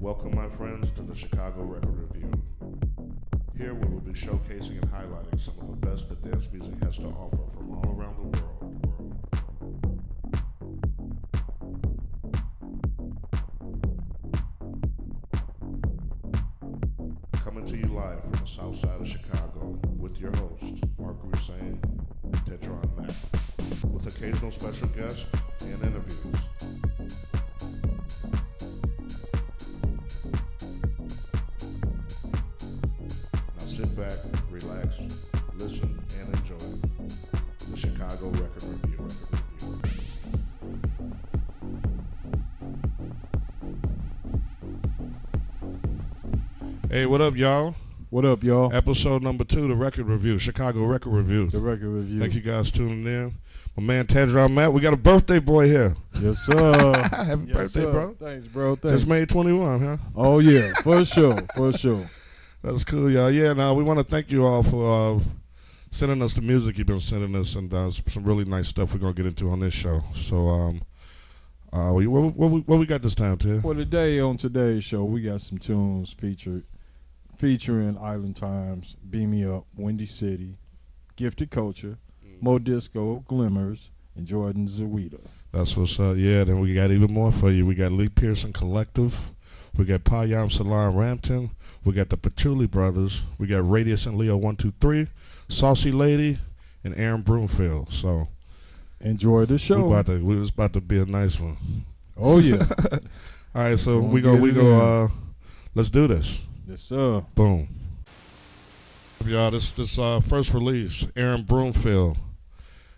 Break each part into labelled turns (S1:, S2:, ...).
S1: Welcome, my friends, to the Chicago Record Review. Here we will be showcasing and highlighting some of the best that dance music has to offer from all around the world. Coming to you live from the south side of Chicago with your host, Grusane Teddron Mapp, with occasional special guests and interviews. Now sit back, relax, listen, and enjoy the Chicago Record Review. Hey, what up, y'all?
S2: What up, y'all?
S1: Episode number 2, the Record Review, Chicago Record Review.
S2: The Record Review.
S1: Thank you guys tuning in. My man Teddron Mapp, we got a birthday boy here.
S2: Yes, sir.
S1: Happy birthday,
S2: sir.
S1: bro.
S2: Thanks, bro. Thanks.
S1: Just made 21, huh?
S2: Oh, yeah, for sure, for sure.
S1: That's cool, y'all. Yeah, now we want to thank you all for sending us the music you've been sending us, and some really nice stuff we're going to get into on this show. So, what we got this time, Ted?
S2: For today, on today's show, we got some tunes featuring Island Times, Beam Me Up, Windy City, Gifted Culture, More Disco, Glimmers, and Jordan Zawideh.
S1: That's what's up. Yeah, then we got even more for you. We got Lee Pearson Collective. We got Payam Salar Rampton. We got the Patchouli Brothers. We got Radius and Leo 123, Saucy Lady, and Aaron Broomfield. So
S2: enjoy the show.
S1: We was about to be a nice one.
S2: Oh yeah.
S1: All right, so we go. Let's do this.
S2: Yes, sir.
S1: Boom. Y'all, this first release, Aaron Broomfield.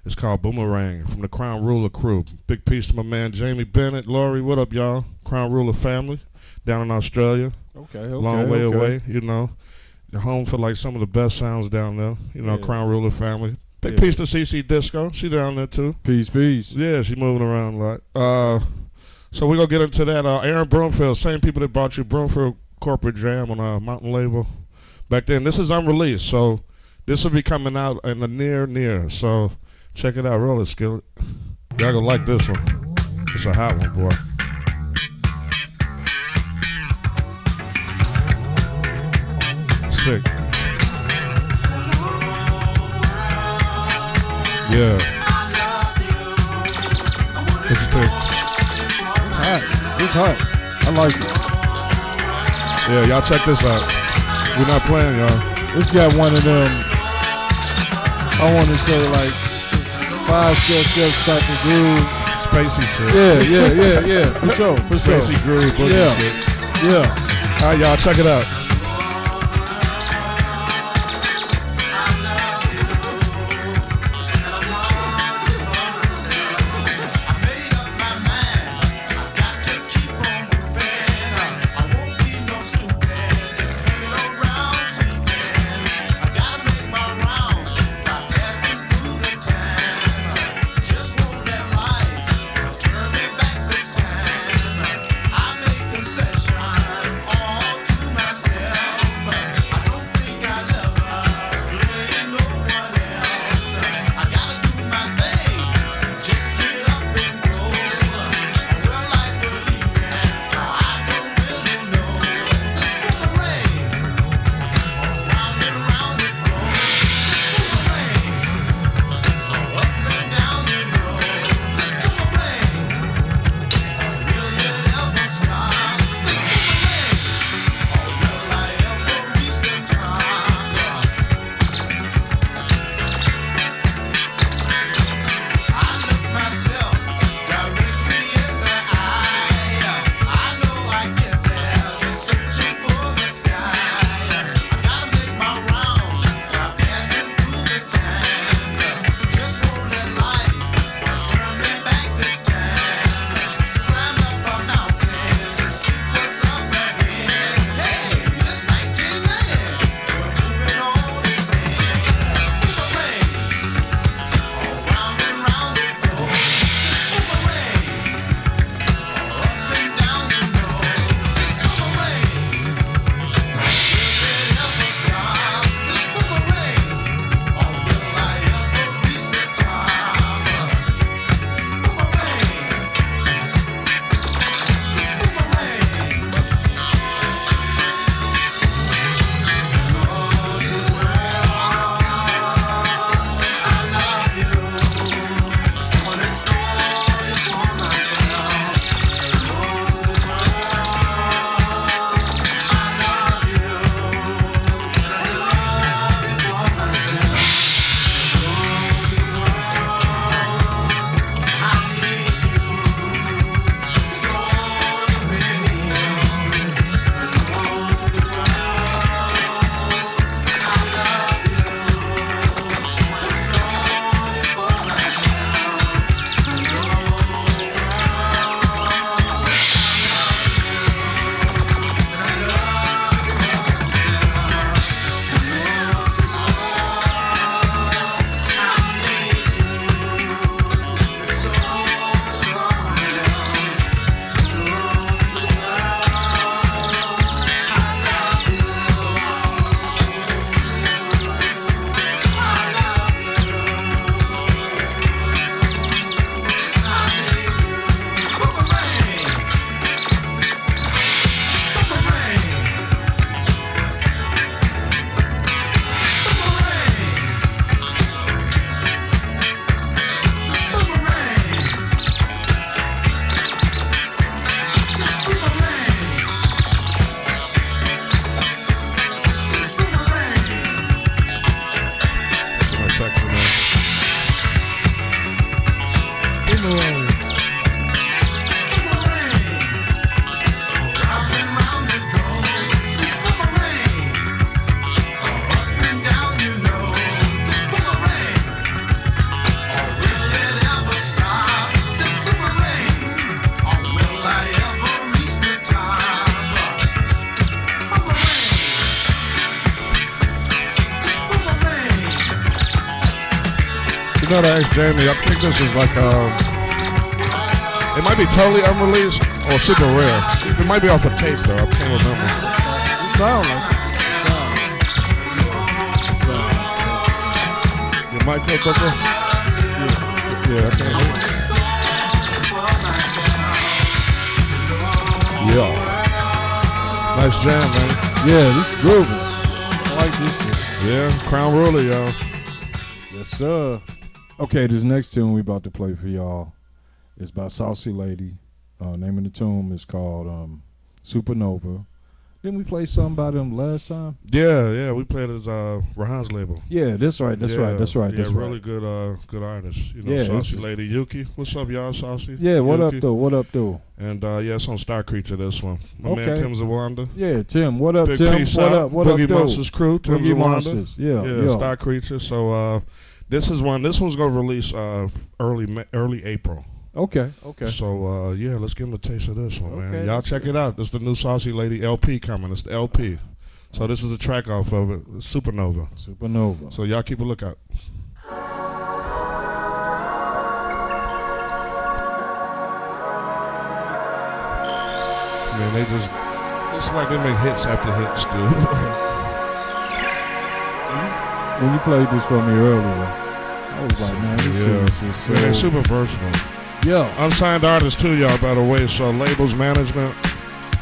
S1: It's called Boomerang from the Crown Ruler crew. Big piece to my man Jamie Bennett. Laurie, what up, y'all? Crown Ruler family down in Australia.
S2: Okay.
S1: Long way away, you know. The home for like some of the best sounds down there. You know, Crown Ruler family. Big piece to CC Disco. She down there too.
S2: Peace.
S1: Yeah, she moving around a lot. So we're going to get into that. Aaron Broomfield, same people that brought you Broomfield Corporate Jam on a Mountain label back then. This is unreleased, so this will be coming out in the near. So check it out. Roll it, Skillet. Y'all gonna like this one. It's a hot one, boy. Sick. Yeah. What you think?
S2: It's hot. I like it.
S1: Yeah, y'all check this out. We're not playing, y'all.
S2: It's got one of them, I want to say like 5-step type of groove.
S1: Spacey shit.
S2: Yeah. For sure.
S1: Spacey groove, boogie shit.
S2: Yeah.
S1: All right, y'all, check it out. You know, to ask Jamie, I think this is like it might be totally unreleased or super rare. It might be off a tape though. I can't remember.
S2: It sounds like it.
S1: Your mic up, Booker? Yeah, I can't hear it. Yeah. Nice jam, man.
S2: Yeah, this is groovy. I like this shit.
S1: Yeah, Crown Ruler, y'all.
S2: Yes, sir. Okay, this next tune we about to play for y'all is by Saucy Lady. Name of the tune is called Supernova. Didn't we play something by them last time?
S1: Yeah, we played his Rahan's label.
S2: Yeah, that's right.
S1: Yeah, really good artist. You know,
S2: yeah,
S1: Saucy Lady Yuki. What's up, y'all, Saucy?
S2: Yeah, what
S1: Yuki.
S2: up, though?
S1: And yeah, it's on Star Creature, this one. My
S2: Okay.
S1: man Tim Zawanda.
S2: Yeah, Tim. What up,
S1: Big
S2: Tim?
S1: peace
S2: What
S1: out.
S2: up, what
S1: Boogie
S2: up, though?
S1: Monsters crew, Tim
S2: Boogie
S1: Zawanda.
S2: Monsters. Yeah.
S1: Star Creature. So this one's gonna release early April.
S2: Okay.
S1: So yeah, let's give them a taste of this one, man.
S2: Okay.
S1: Y'all check it out. This is the new Saucy Lady LP coming. It's the LP. So this is a track off of it, Supernova. So y'all keep a lookout. Man, it's like they make hits after hits, dude.
S2: When you played this for me earlier, I was like, man, this shit is just so...
S1: Man, they're super versatile.
S2: Yeah.
S1: Unsigned artists too, y'all, by the way. So labels, management,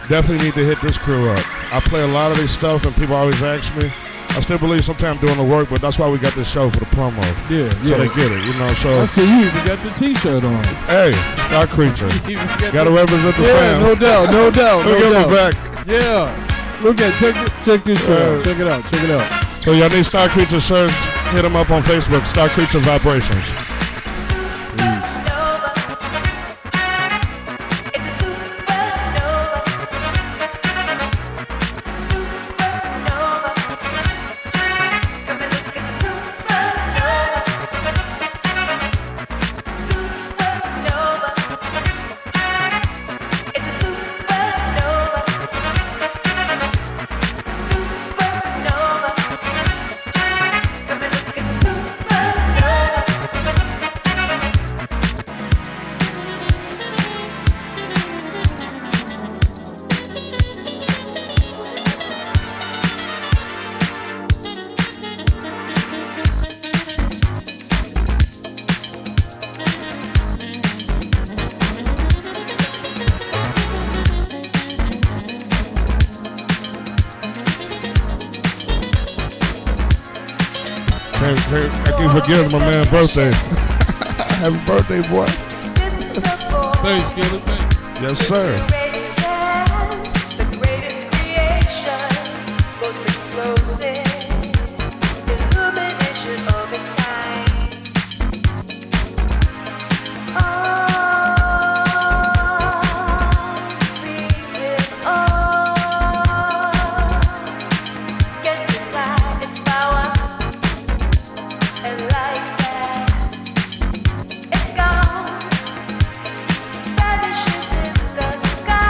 S1: definitely need to hit this crew up. I play a lot of this stuff, and people always ask me. I still believe sometimes doing the work, but that's why we got this show for the promo.
S2: Yeah.
S1: So they get it, you know. So
S2: I see you even got the T-shirt on.
S1: Hey, Star Creature. Got to represent the fans.
S2: No doubt.
S1: Look at the back.
S2: Yeah. Look at check this shirt out. Check it out.
S1: So y'all need Star Creature shirts. Hit them up on Facebook. Star Creature Vibrations. I can forgive my man's birthday. Happy birthday, boy.
S2: Thanks, Skillet.
S1: Yes, sir.
S3: Vanishes in the sky.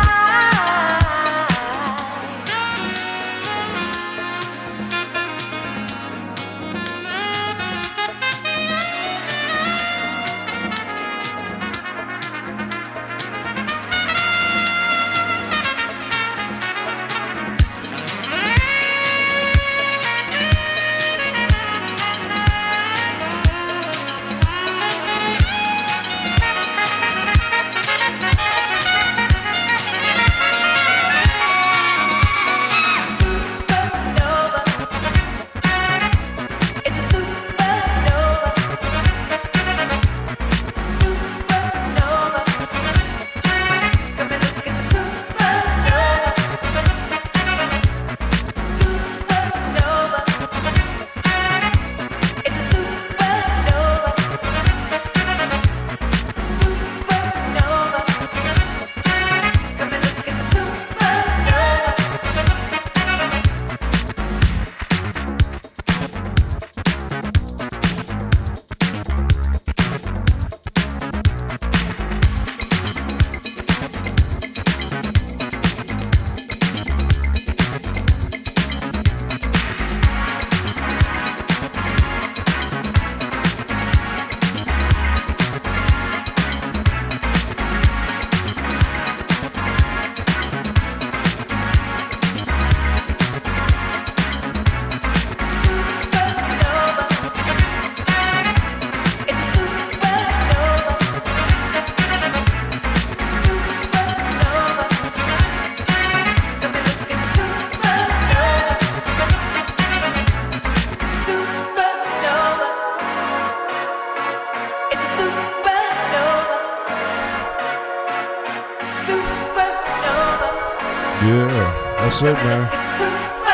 S1: Yeah, that's it, man.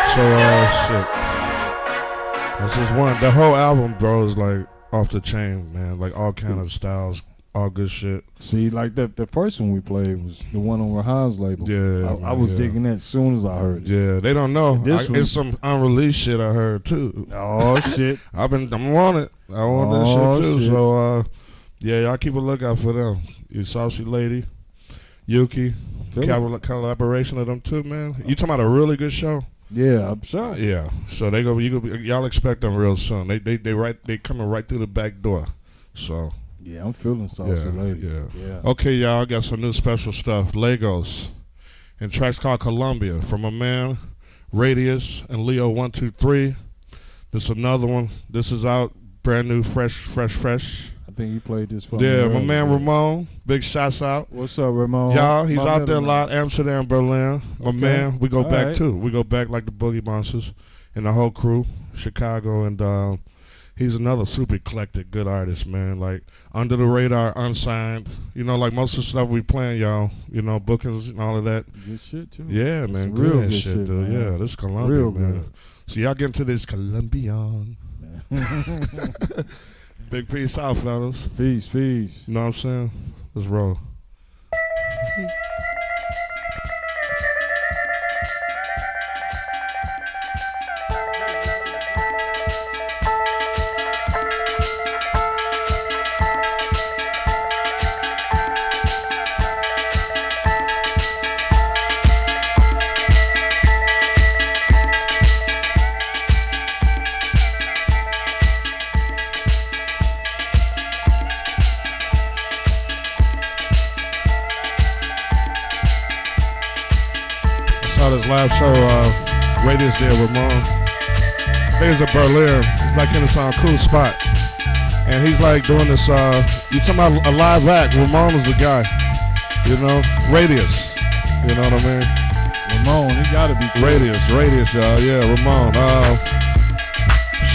S1: So, shit. That's just one. The whole album, bro, is like off the chain, man. Like all kind of styles, all good shit.
S2: See, like the first one we played was the one on Rahan's label.
S1: Yeah,
S2: I was digging that as soon as I heard it.
S1: Yeah, they don't know. It's some unreleased shit I heard too.
S2: Oh shit!
S1: I'm on it. I want that shit too. Shit. So, yeah, y'all keep a lookout for them. You Saucy Lady, Yuki, collaboration of them too, man. You talking about a really good show?
S2: Yeah, I'm sure.
S1: Yeah, so y'all expect them real soon. They coming right through the back door. So
S2: yeah, I'm feeling Saucy Lady.
S1: Yeah. Okay, y'all, I got some new special stuff. Legos, and tracks called Columbia from a man, Radius and Leo 123. This is another one. This is out, brand new, fresh.
S2: I think you played this for me.
S1: Yeah, my man Ramon. Big shouts out.
S2: What's up, Ramon?
S1: Y'all, he's out there a lot. Amsterdam, Berlin. My man, we go back too. We go back like the Boogie Monsters and the whole crew, Chicago, and he's another super eclectic, good artist, man. Like under the radar, unsigned. You know, like most of the stuff we playing, y'all. You know, bookings and all of that.
S2: Good shit too.
S1: Yeah, man.
S2: Real
S1: good shit, dude. Man. Yeah, this is Columbia, real man. Good. So y'all get into this Colombian. Big peace out, fellas.
S2: Peace. You
S1: know what I'm saying? Let's roll. This live show, Radius there, Ramon. I think it's in Berlin. He's like in a cool spot. And he's like doing this, you talking about a live act. Ramon is the guy. You know? Radius. You know what I mean?
S2: Ramon, he gotta be cool.
S1: Radius, y'all. Yeah, Ramon.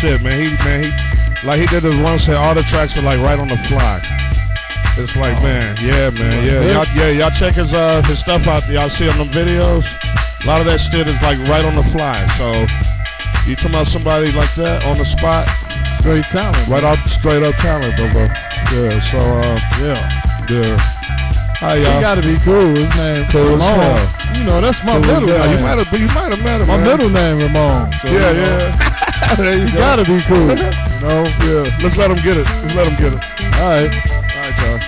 S1: Shit, man. He did this one set, all the tracks are like right on the fly. It's like, man. Y'all check his stuff out. Y'all see on them videos? A lot of that shit is like right on the fly. So you talking about somebody like that on the spot?
S2: Straight talent.
S1: Straight up talent, bro. Yeah. So yeah. Hi, y'all.
S2: He gotta be cool. His name
S1: cool
S2: Ramon. You know, that's my middle name.
S1: You might have met him.
S2: My middle name Ramon. So,
S1: There you
S2: go. Gotta be cool.
S1: You know? Yeah. Let's let him get it.
S2: All right,
S1: y'all.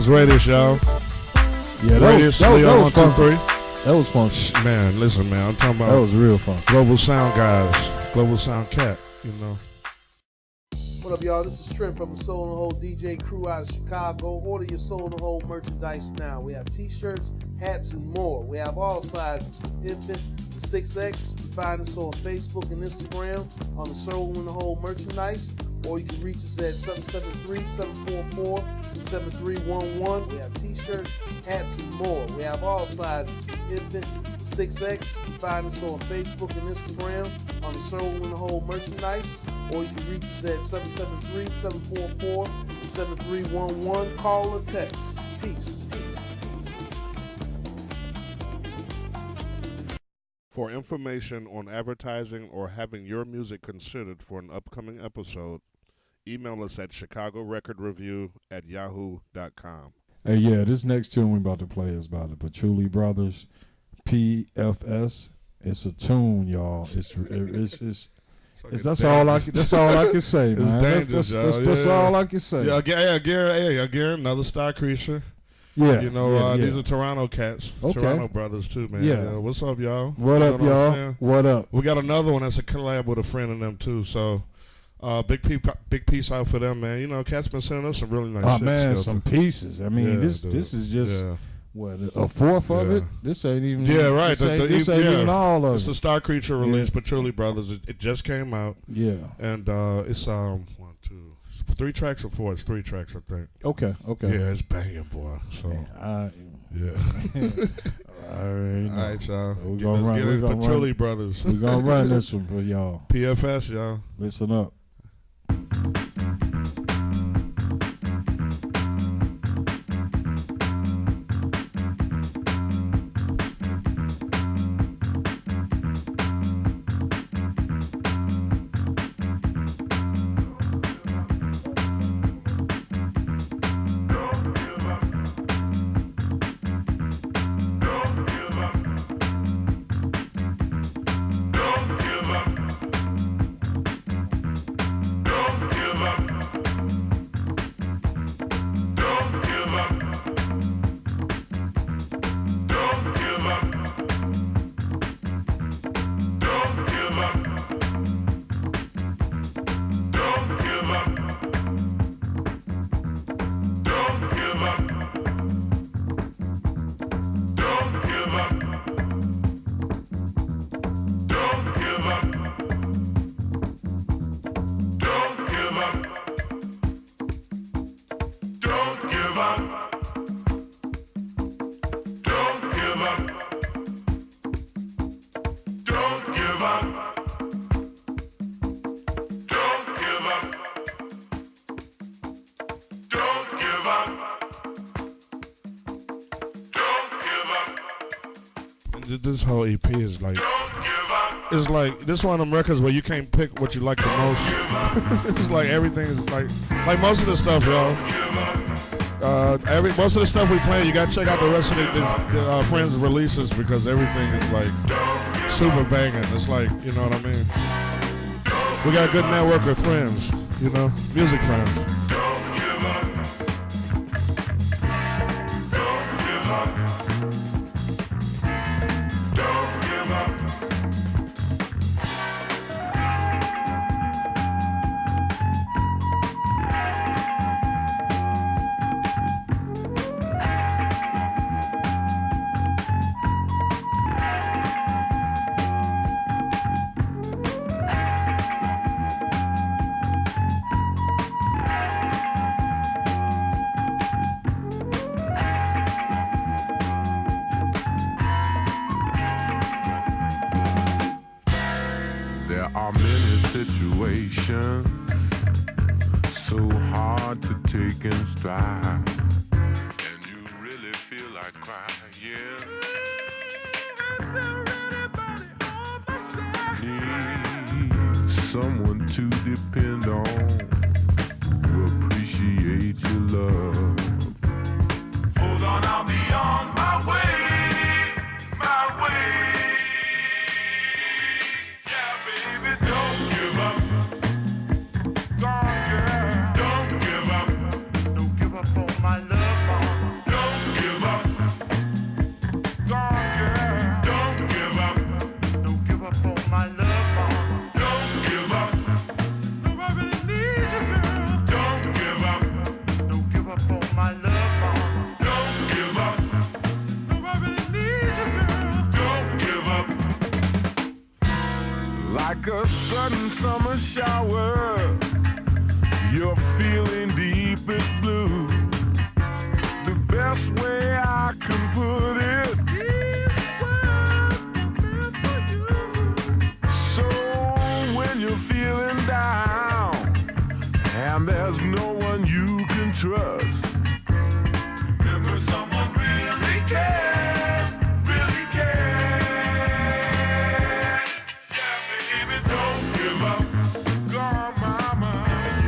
S1: Radius, y'all.
S2: Yeah,
S1: Radius,
S2: that
S1: Leo,
S2: was
S1: 1, 2,
S2: fun.
S1: 3.
S2: That was fun.
S1: Man, listen, man. I'm talking about
S2: That was real fun.
S1: Global Sound guys. Global Sound Cat, you know.
S3: What up, y'all? This is Trent from the Soul and Hole DJ crew out of Chicago. Order your Soul and Hole merchandise now. We have t-shirts, hats, and more. We have all sizes from infant to 6X. You can find us on Facebook and Instagram on the Soul and Hole merchandise. Or you can reach us at 773-744-7311. We have t-shirts, hats, and more. We have all sizes from infant to 6X. You can find us on Facebook and Instagram on the Soul and Hole merchandise. Or you can reach us at 773-744-7311. Call or text. Peace.
S1: For information on advertising or having your music considered for an upcoming episode, email us at chicagorecordreview@yahoo.com.
S2: Hey, yeah, this next tune we about to play is by the Patchouli Brothers, PFS. It's a tune, y'all. That's all I can say, man.
S1: It's dangerous,
S2: that's all I can say.
S1: Yeah, again, another star creature.
S2: Yeah,
S1: you know,
S2: yeah.
S1: These are Toronto cats,
S2: Okay.
S1: Toronto brothers too, man.
S2: Yeah.
S1: What's up, y'all?
S2: What up, y'all? What up?
S1: We got another one that's a collab with a friend of them too. So, big piece out for them, man. You know, cats been sending us some really nice shit.
S2: Man,
S1: still,
S2: some
S1: too.
S2: pieces. I mean, this is just what, a fourth of it. This ain't even.
S1: Yeah, right.
S2: This ain't even all of
S1: It's
S2: it.
S1: the Star Creature release, Patchouli Brothers. It just came out.
S2: Yeah,
S1: and it's 3 tracks or 4? It's 3 tracks, I think.
S2: Okay.
S1: Yeah, it's banging, boy. So yeah.
S2: All right,
S1: y'all.
S2: Let's
S1: get it. Patchouli Brothers.
S2: We're gonna run this one for y'all.
S1: PFS, y'all.
S2: Listen up.
S1: This whole EP is like, it's like, this one of them records where you can't pick what you like the most. It's like everything is like most of the stuff, y'all. Most of the stuff we play, you gotta check out the rest of the friends' releases because everything is like super banging. It's like, you know what I mean? We got a good network of friends, you know, music friends.
S4: There are many situations so hard to take in stride, and you really feel like crying. Need someone to depend on, who appreciate your love. Hold on, I'll be on my way. Don't give up on my love, mama. a sudden summer shower, your feeling deepest blue. The best way I can put it is words meant for you. So when you're feeling down and there's no one you can trust, remember someone really cares, really cares. Yeah, baby, don't give up. God, mama,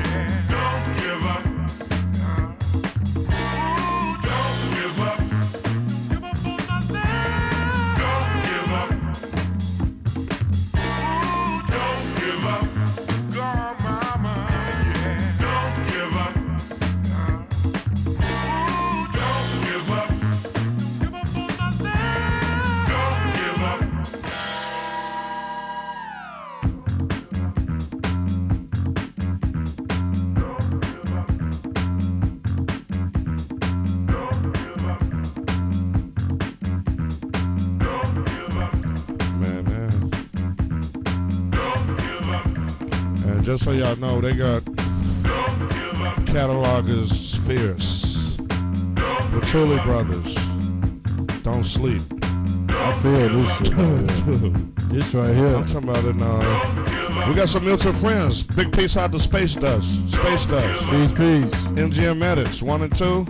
S4: yeah. Don't give up. Ooh, don't give up. Give up on my love. Don't give up. Ooh, don't give up. God, mama, yeah. Don't give up. Ooh, don't give up. Give up on my love. Don't give up.
S1: Man. And just so y'all know, they got catalog is fierce. Patchouli Brothers, Don't Sleep.
S2: I feel this shit right here. This right here.
S1: I'm talking about it now. We got some mutual friends. Big peace out to Space Dust. Space Dust.
S2: Peace, peace.
S1: MGM Edits 1 and 2.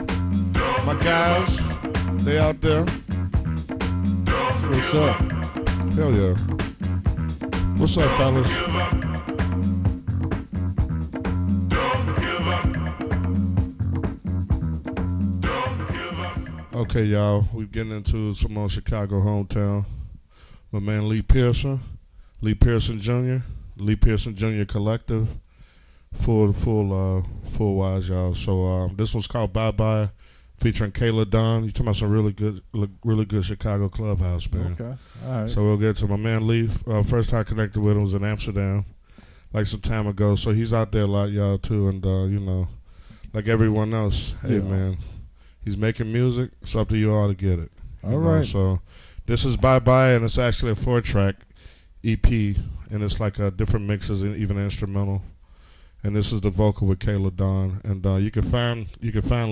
S1: My guys, they out there.
S2: What's up?
S1: Hell yeah. What's up, fellas? Okay, y'all. We're getting into some more Chicago hometown. My man Lee Pearson Jr., Lee Pearson Jr. Collective. Full wise, y'all. So this one's called Bye Bye, featuring Kayla Dunn. You talking about some really good Chicago clubhouse, man.
S2: Okay, all right.
S1: So we'll get to my man Lee. First time I connected with him was in Amsterdam, like some time ago. So he's out there a lot, y'all, too. And, you know, like everyone else, hey, man, he's making music. It's up to you all to get it.
S2: All right.
S1: So this is Bye Bye, and it's actually a 4-track EP, and it's like different mixes and even instrumental. And this is the vocal with Kayla Dawn. And you can find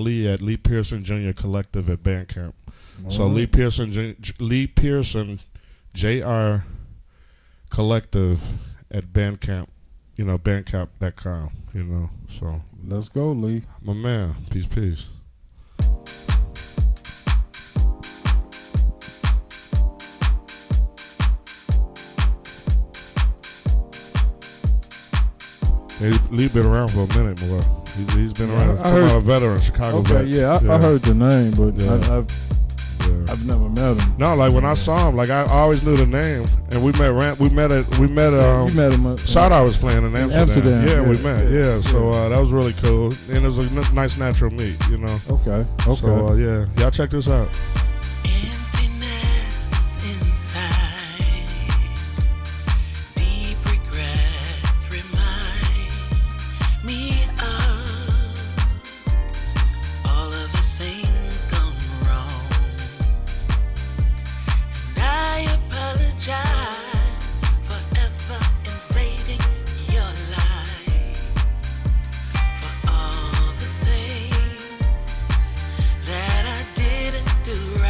S1: Lee at Lee Pearson Jr. Collective at Bandcamp. So Lee Pearson Jr. Collective at Bandcamp. You know, bandcamp.com. You know, so
S2: let's go, Lee.
S1: My man. Peace. Lee been around for a minute, boy. He's been around. A veteran, Chicago vet.
S2: Yeah, I heard the name, but I've never met him.
S1: No, like when I saw him, like I always knew the name, and we met. You met him. Sada was playing in Amsterdam. Yeah, we met. Yeah, so that was really cool, and it was a nice natural meet. You know.
S2: Okay.
S1: So y'all check this out.
S5: That I didn't do right.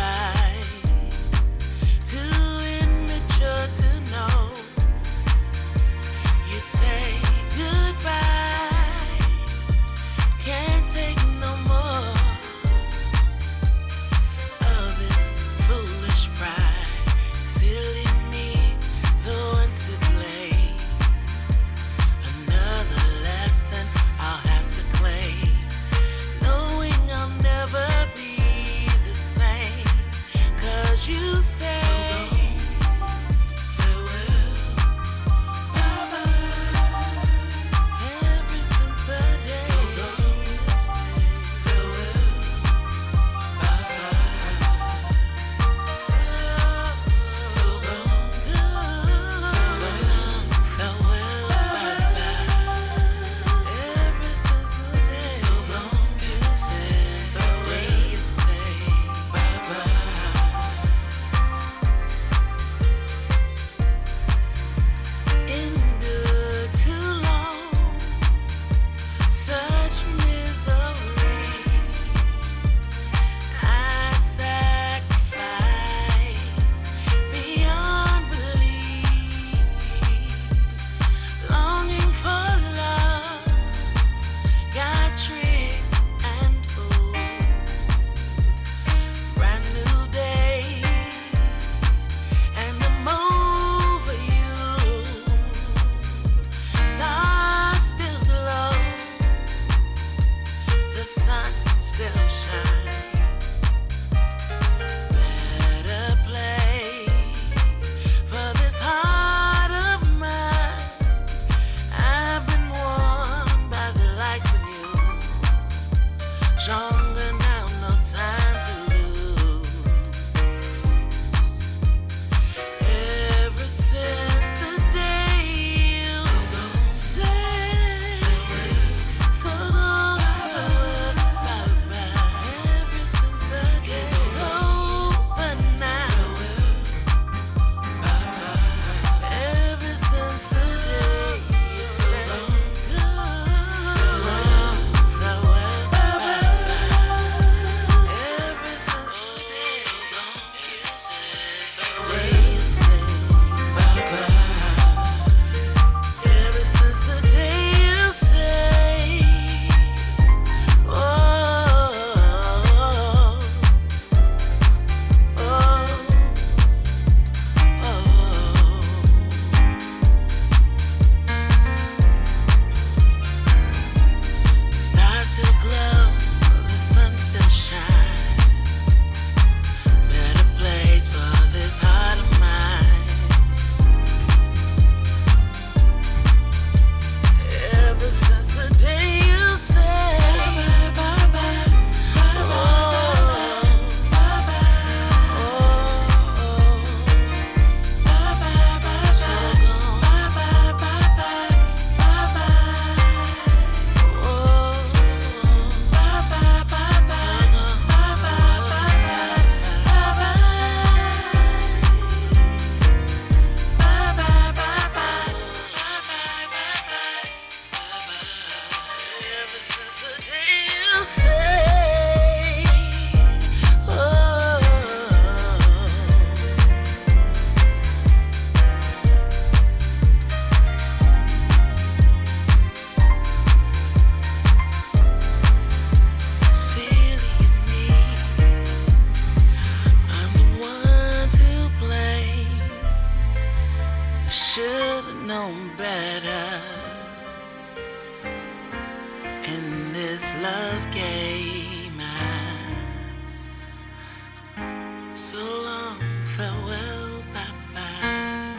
S5: So long, farewell, bye-bye.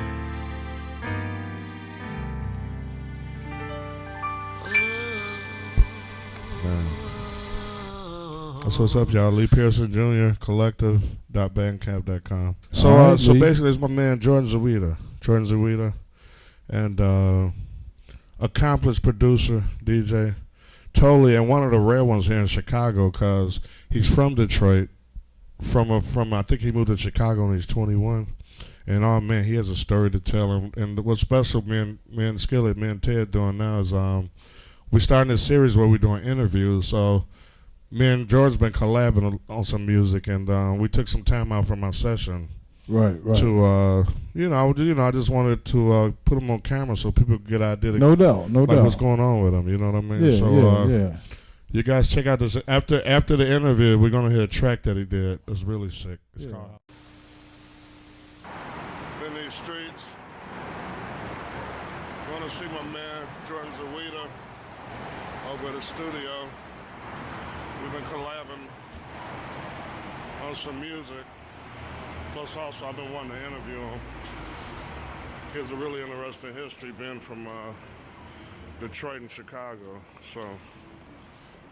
S1: That's what's up, y'all. Lee Pearson Jr. Collective.bandcamp.com. So,
S2: All right,
S1: so
S2: Lee.
S1: basically, it's my man Jordan Zawideh, and accomplished producer, DJ, totally, and one of the rare ones here in Chicago, cause he's from Detroit. From I think he moved to Chicago when he's 21, and oh man, he has a story to tell. And what's special, me and Skillet, me and Ted doing now is we starting this series where we're doing interviews. So me and George's been collabing on some music, and we took some time out from our session.
S2: Right.
S1: To I just wanted to put them on camera so people could get an idea.
S2: No doubt.
S1: What's going on with them? You know what I mean?
S2: Yeah.
S1: You guys check out this after the interview. We're gonna hear a track that he did. It's really sick. It's called. In these streets, going to see my man Jordan Zawideh over at the studio. We've been collabing on some music. Plus, also, I've been wanting to interview him. He has a really interesting history, being from Detroit and Chicago. So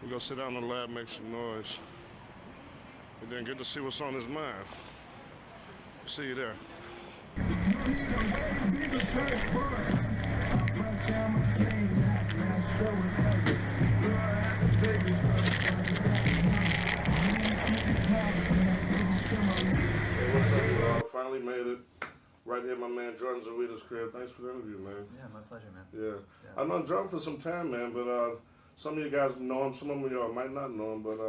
S1: we're going to sit down in the lab, make some noise, and then get to see what's on his mind. See you there. Hey, what's up, y'all? Finally made it. Right here, my man Jordan Zawideh's crib. Thanks for the interview, man.
S6: Yeah, my pleasure, man.
S1: Yeah. I've known Jordan for some time, man, but some of you guys know him, some of y'all might not know him, but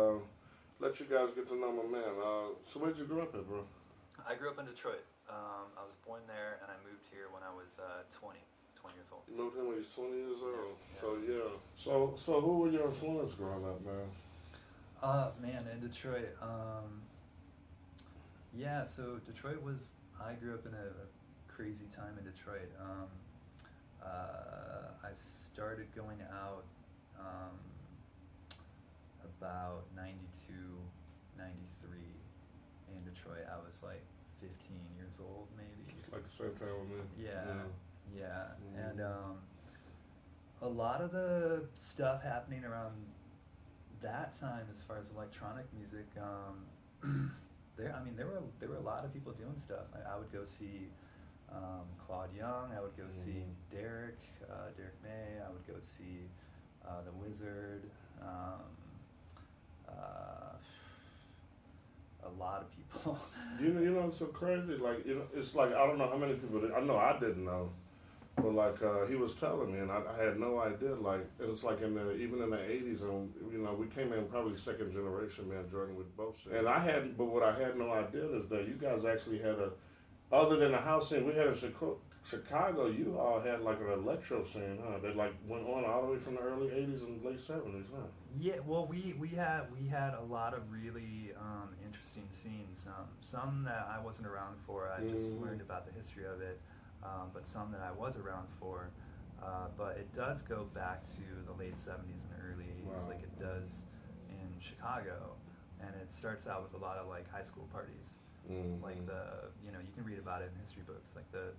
S1: let you guys get to know my man. So where'd you grow up at, bro?
S6: I grew up in Detroit. I was born there, and I moved here when I was 20 years old.
S1: You moved here when he was 20 years old?
S6: Yeah.
S1: So who were your influences growing up, man?
S6: Man, in Detroit, so Detroit was, I grew up in a crazy time in Detroit. I started going out about 92, 93 in Detroit. I was like 15 years old, maybe.
S1: Like the same time with me.
S6: Yeah.
S1: Mm-hmm.
S6: And a lot of the stuff happening around that time, as far as electronic music, there were a lot of people doing stuff. I would go see Claude Young. I would go see Derek May. I would go see The Wizard. A lot of people.
S1: You know, it's so crazy. Like, it's like, I don't know how many people I know I didn't know, but like he was telling me, and I had no idea. Like, it's like even in the 80s, and we came in probably second generation, man, Jordan with both. And but what I had no idea is that you guys actually had other than the house scene we had in Chicago, you all had like an electro scene, huh? That like went on all the way from the early 80s and late 70s, huh?
S6: Yeah, well, we had a lot of really interesting scenes. Some that I wasn't around for. I just learned about the history of it. But some that I was around for. But it does go back to the late 70s and early 80s, like it does in Chicago. And it starts out with a lot of like high school parties. Like you can read about it in history books, like the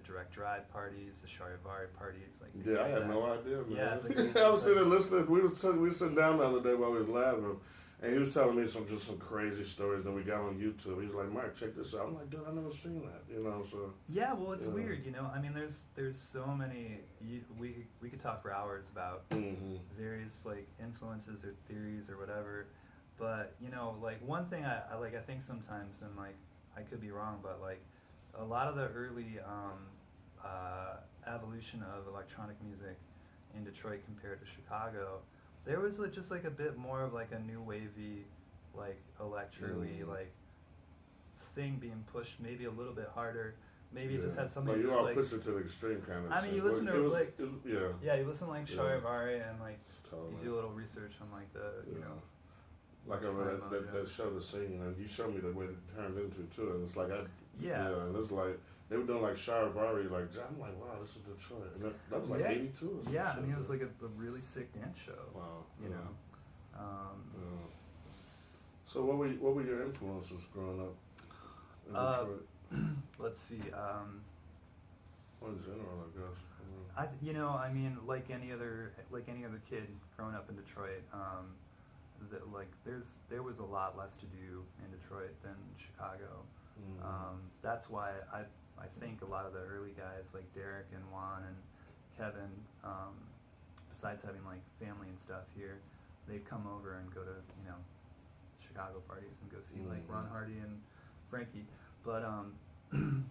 S6: direct drive parties, the Charivari parties. Like
S1: I had no idea, man.
S6: Yeah,
S1: I was sitting there listening. We were sitting down the other day while we was laughing, and he was telling me some crazy stories that we got on YouTube. He's like, Mike, check this out. I'm like, dude, I never seen that, So
S6: yeah, well, it's weird, I mean, there's so many. We could talk for hours about various like influences or theories or whatever, but like one thing I think sometimes, and like I could be wrong, but like a lot of the early evolution of electronic music in Detroit compared to Chicago, there was just like a bit more of like a new wavy, like electro-y like thing being pushed, maybe a little bit harder. Maybe it just had something.
S1: Like
S6: to
S1: you
S6: do
S1: all
S6: like,
S1: push it to the extreme kind of.
S6: I mean, you listen to like you listen to like
S1: Yeah.
S6: Charivari and like
S1: Totally.
S6: you do a little research on like the
S1: Like I read that show, The Scene, and you showed me the way it turned into too, and it's like and it's like they were doing like Charivari, like I'm like, wow, this is Detroit, and that was like '82 or something.
S6: Yeah, I mean it was like a really sick dance show.
S1: Wow,
S6: you know.
S1: So what were your influences growing up? in Detroit?
S6: Let's see.
S1: In general, I guess.
S6: I mean, like any other kid growing up in Detroit, there was a lot less to do in Detroit than Chicago. That's why I think a lot of the early guys like Derek and Juan and Kevin, besides having like family and stuff here, they'd come over and go to Chicago parties and go see like Ron Hardy and Frankie. But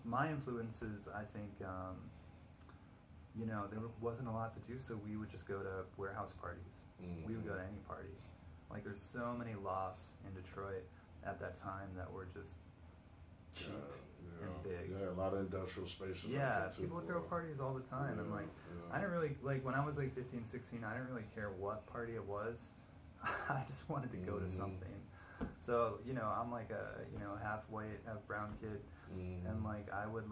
S6: my influences, I think, there wasn't a lot to do, so we would just go to warehouse parties. We would go to any party. Like, there's so many lofts in Detroit at that time that were just cheap and big.
S1: Yeah, a lot of industrial spaces.
S6: Yeah, people would throw parties all the time. And like, I didn't really, like, when I was like 15, 16, I didn't really care what party it was. I just wanted to go to something. So, I'm like a, half white, half brown kid. And like, I would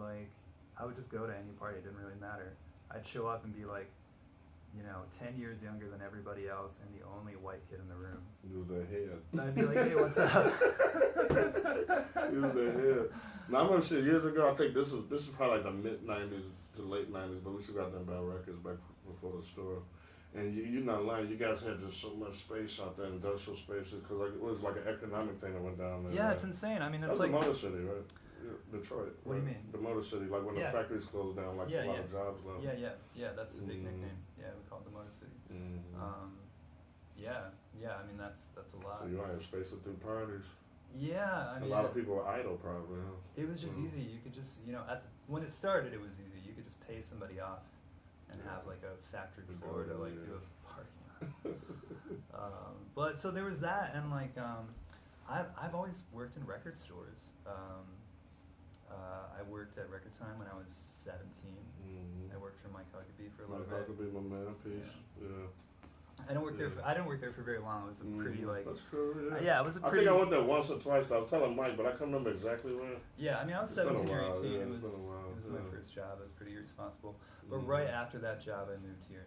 S6: just go to any party. It didn't really matter. I'd show up and be like, 10 years younger than everybody else and the only white kid in the room.
S1: He was the head.
S6: I'd be like, hey, what's up?
S1: He was the head. Now, I remember shit years ago, I think this is probably like the mid-90s to late 90s, but we still got them Bell Records back before the store. And you're not lying, you guys had just so much space out there, industrial spaces, because like, it was like an economic thing that went down there.
S6: Yeah,
S1: right?
S6: It's insane. I mean,
S1: that's
S6: it's like...
S1: the Motor City, right? Yeah, Detroit.
S6: What do you mean?
S1: The Motor City, like when the factories closed down, like a lot of jobs left.
S6: Yeah, that's the big nickname. Yeah, we call it the Motor City. I mean, that's a lot.
S1: So you had space to do parties.
S6: Yeah, I mean...
S1: A lot of people were idle, probably. Huh?
S6: It was just easy. You could just, when it started, it was easy. You could just pay somebody off and have like a factory floor to like do a party on. But so there was that, and like I've always worked in record stores. I worked at Record Time when I was 17. I worked for Mike Huckabee for a little bit.
S1: Mike Huckabee, my man, peace. Yeah.
S6: I didn't work there for very long. It was a pretty like.
S1: That's cool.
S6: Yeah, it was a pretty.
S1: I think I went there once or twice. I was telling Mike, but I can't remember exactly when.
S6: Yeah, I mean, I was 17 or 18.
S1: Yeah,
S6: it was my first job. I was pretty irresponsible. But right after that job, I moved here.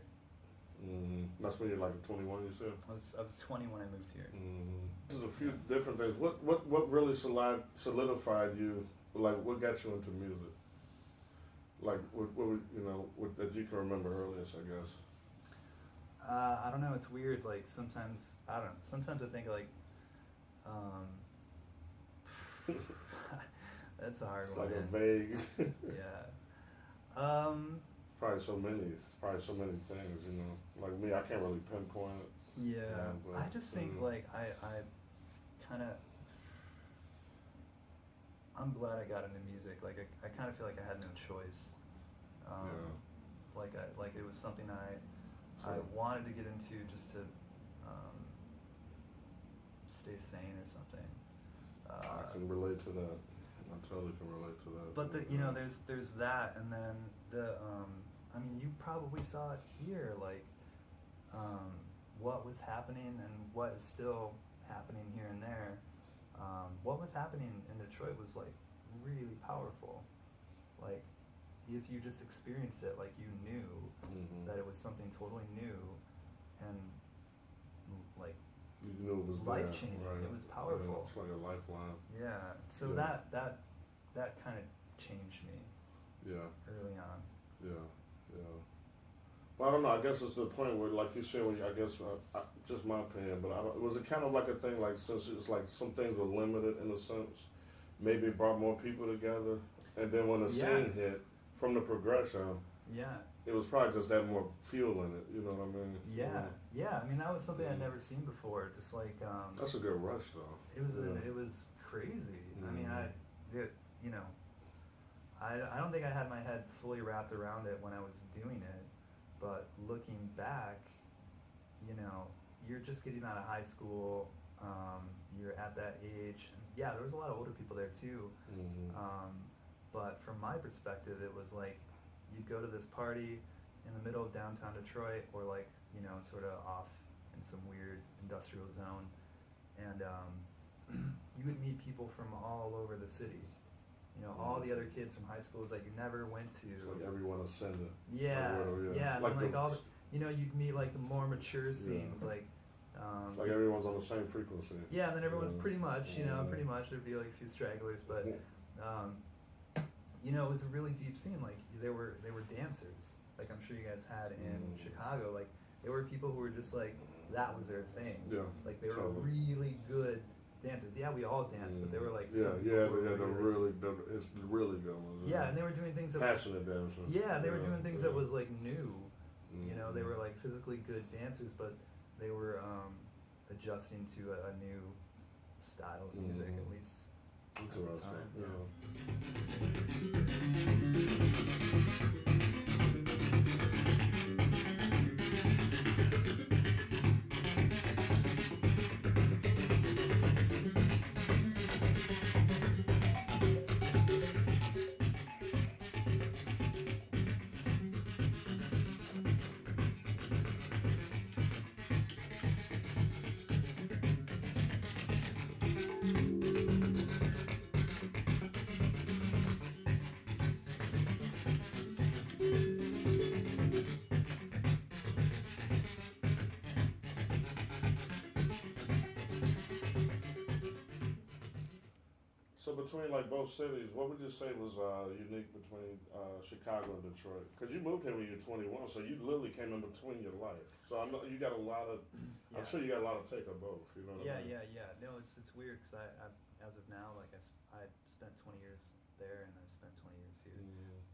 S1: That's when you're like 21, you said?
S6: I was 20 when I moved here.
S1: There's a few different things. What really solidified you? Like, what got you into music? Like, what that you can remember earliest, I guess.
S6: I don't know. It's weird. Like sometimes I don't know. Sometimes I think like, that's a hard one.
S1: Like a vague.
S6: Yeah.
S1: Probably so many things. Like me, I can't really pinpoint it.
S6: Yeah. I just think like I kind of. I'm glad I got into music. Like I kind of feel like I had no choice. Like it was something I wanted to get into just to stay sane or something.
S1: I can relate to that. I totally can relate to that.
S6: But there's that, and then I mean, you probably saw it here, like what was happening and what is still happening here and there. What was happening in Detroit was like really powerful. Like, if you just experienced it, like you knew that it was something totally new, and like
S1: you knew it was
S6: life changing. Right. It was powerful.
S1: Yeah, it's like a lifeline.
S6: Yeah. So that kind of changed me.
S1: Yeah.
S6: Early on.
S1: Yeah. Well, I don't know. I guess it's the point where, like you said, when I guess just my opinion, but was it kind of like a thing, like since it's like some things were limited in a sense, maybe it brought more people together, and then when the scene hit. From the progression, it was probably just that more fuel in it. You know what I mean?
S6: Yeah. I mean, that was something I'd never seen before. Just like
S1: that's a good rush, though.
S6: It was crazy. I mean, I don't think I had my head fully wrapped around it when I was doing it, but looking back, you're just getting out of high school. You're at that age. Yeah, there was a lot of older people there too. But from my perspective, it was like you'd go to this party in the middle of downtown Detroit, or like, sort of off in some weird industrial zone, and you would meet people from all over the city. All the other kids from high schools that you never went to.
S1: It's like everyone ascended.
S6: Yeah. And like all the, you'd meet like the more mature scenes, like
S1: everyone's on the same frequency.
S6: Yeah, and then everyone's pretty much, pretty much there'd be like a few stragglers, but You know, it was a really deep scene. Like they were dancers. Like I'm sure you guys had in Chicago. Like there were people who were just like that was their thing.
S1: Yeah.
S6: Like they were
S1: totally.
S6: really good dancers. Yeah, we all danced, but they were like
S1: yeah,
S6: some people
S1: yeah,
S6: who were
S1: it's really good ones.
S6: Yeah, and they were doing things that
S1: passionate dancers.
S6: Yeah, they were doing things that was like new. You know, they were like physically good dancers, but they were adjusting to a new style of music, at least.
S1: That's what I was saying. So between like both cities, what would you say was unique between Chicago and Detroit? Because you moved here when you were 21, so you literally came in between your life. So I know you got a lot of.
S6: Yeah.
S1: I'm sure you got a lot of take of both. You know what I mean?
S6: Yeah. No, it's weird because I as of now, like I spent 20 years there and I spent 20 years here.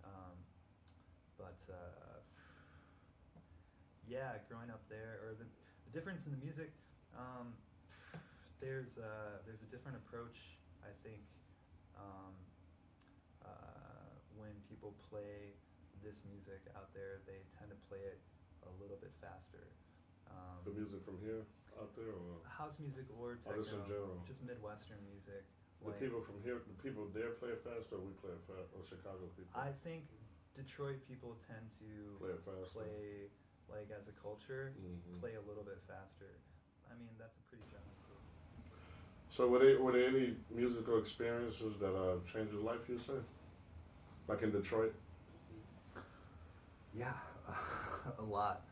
S6: But yeah, growing up there, or the difference in the music, there's a different approach, I think. When people play this music out there, they tend to play it a little bit faster.
S1: The music from here out there, or
S6: house music or techno,
S1: just in general,
S6: just Midwestern music.
S1: The people from here, the people there play it fast, or we play it fast, or Chicago people.
S6: I think Detroit people tend to
S1: play it faster.
S6: Play like as a culture, play a little bit faster. I mean, that's a pretty general statement.
S1: So were there any musical experiences that changed your life, you say? Like in Detroit?
S6: Yeah, a lot.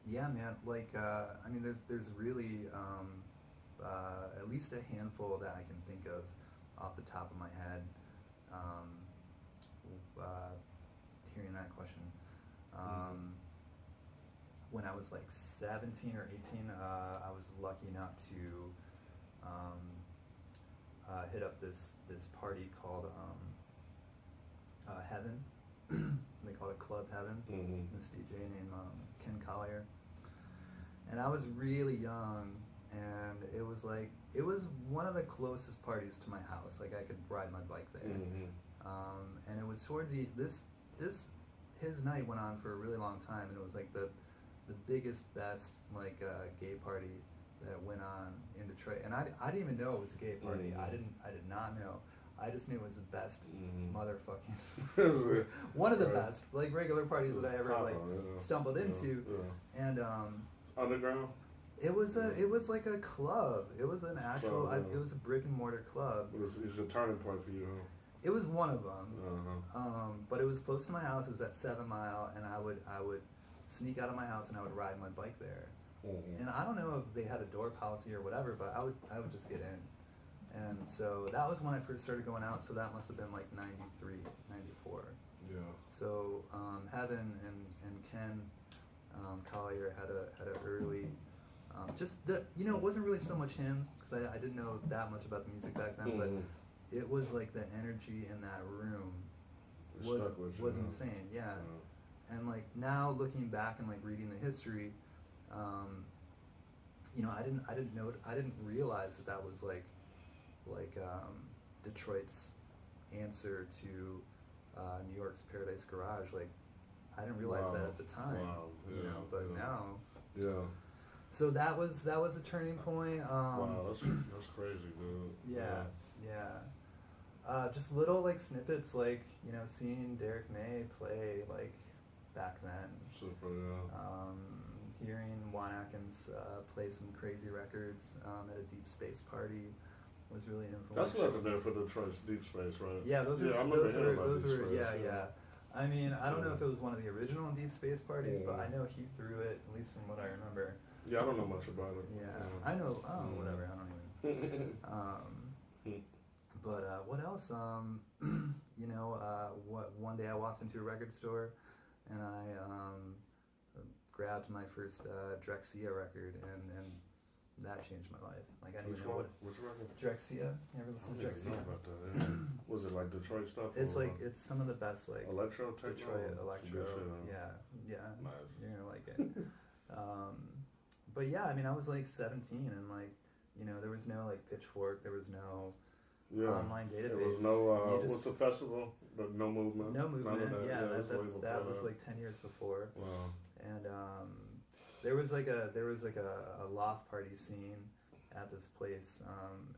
S6: Yeah, man, like, I mean, there's really at least a handful that I can think of off the top of my head. Hearing that question. When I was like 17 or 18, I was lucky enough to hit up this party called Heaven. They call it Club Heaven. This DJ named Ken Collier. And I was really young, and it was one of the closest parties to my house. Like I could ride my bike there. And it was towards his night went on for a really long time, and it was like the biggest, best like gay party that went on in Detroit. And I didn't even know it was a gay party. I did not know. I just knew it was the best motherfucking one of the best like regular parties that I ever stumbled into. And
S1: underground.
S6: It was like a club. It was an actual.
S1: Club, yeah.
S6: It was a brick and mortar club.
S1: It was a turning point for you, huh?
S6: It was one of them. But it was close to my house. It was at 7 Mile, and I would sneak out of my house and I would ride my bike there. And I don't know if they had a door policy or whatever, but I would just get in. And so that was when I first started going out, so that must have been like 93, 94.
S1: Yeah.
S6: So Heaven and Ken Collier had a early, it wasn't really so much him, because I didn't know that much about the music back then, but it was like the energy in that room was insane, yeah. And like now looking back and like reading the history, I didn't realize that was like Detroit's answer to New York's Paradise Garage. Like I didn't realize that at the time.
S1: Wow. Yeah,
S6: but now.
S1: Yeah.
S6: So that was a turning point.
S1: Wow, that's crazy, dude.
S6: Yeah. Just little like snippets, like seeing Derek May play like back then.
S1: Super, yeah.
S6: Hearing Juan Atkins play some crazy records at a Deep Space party was really influential.
S1: That's legendary for Detroit's Deep Space, right?
S6: Yeah, those were
S1: yeah.
S6: I mean, I don't know if it was one of the original Deep Space parties, but I know he threw it, at least from what I remember.
S1: Yeah, I don't know much about it.
S6: Yeah. I know, whatever, I don't even. But what else? You know, one day I walked into a record store, and I grabbed my first Drexciya record, and that changed my life. Like I didn't even know what.
S1: Which record?
S6: Drexciya. You ever listen to
S1: I didn't
S6: Drexciya?
S1: know about that. Yeah. Was it like Detroit stuff?
S6: It's
S1: or
S6: like it's some of the best like
S1: electro techno.
S6: Detroit
S1: Some
S6: electro.
S1: good shit, huh?
S6: Yeah.
S1: Nice.
S6: You're gonna like it. But yeah, I mean, I was like 17, and like, you know, there was no like Pitchfork, there was no online database.
S1: There was no
S6: You just-
S1: what's the festival? But no movement.
S6: No
S1: None of
S6: movement.
S1: that.
S6: Yeah,
S1: it
S6: that was
S1: before
S6: like 10 years before.
S1: Wow.
S6: And there was like a loft party scene at this place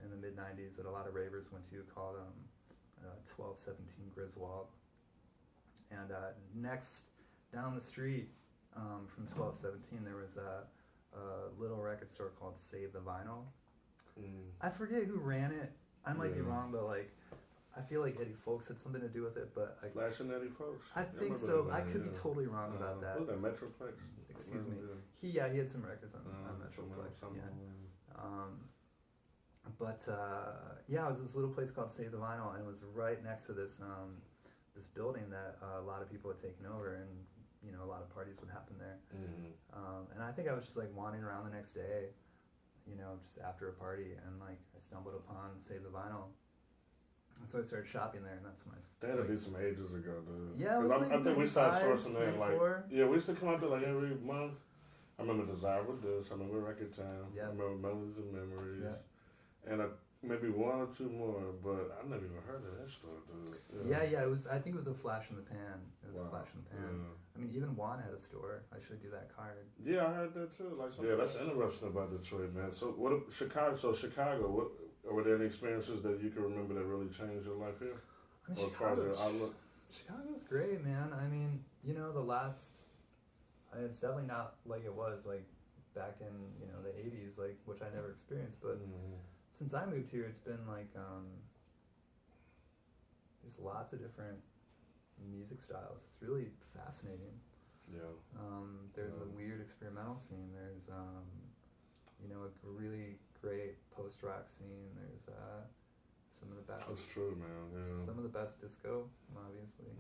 S6: in the mid '90s that a lot of ravers went to called 1217 Griswold. And next down the street from 1217 there was a little record store called Save the Vinyl. I forget who ran it. I might be wrong, but like I feel like Eddie Fowlkes had something to do with it, but
S1: Flash and Eddie Fowlkes.
S6: I think so. I could be totally wrong about that.
S1: Was that Metroplex?
S6: Excuse me. He had some records on Metroplex. But yeah, it was this little place called Save the Vinyl, and it was right next to this this building that a lot of people had taken over, and you know a lot of parties would happen there. And I think I was just like wandering around the next day, you know, just after a party, and like I stumbled upon Save the Vinyl. And so I started shopping there, and that's when
S1: That had to be some ages ago, dude.
S6: Yeah,
S1: I think we started sourcing there like
S6: 94.
S1: we used to come out there like every month. I remember Desire with this. I remember Record Time.
S6: Yeah.
S1: I remember Melodies and Memories,
S6: Yeah.
S1: and maybe one or two more. But I never even heard of that store, dude.
S6: Yeah, it was. I think it was a flash in the pan. It was a flash in the pan.
S1: Yeah.
S6: I mean, even Juan had a store. I showed you that card.
S1: Yeah, I heard that too. Like, yeah, that's interesting about Detroit, man. So, what Chicago? So, Chicago. What were there any experiences that you can remember that really changed your life here?
S6: I mean,
S1: Or as far as your outlook?
S6: Chicago's great, man. I mean, you know, it's definitely not like it was like back in, you know, the 80s, like, which I never experienced. But since I moved here, it's been like, there's lots of different music styles. It's really fascinating.
S1: Yeah.
S6: There's a weird experimental scene. There's, you know, a really great post-rock scene. There's some of the best.
S1: That's true, man. Yeah.
S6: Some of the best disco, obviously.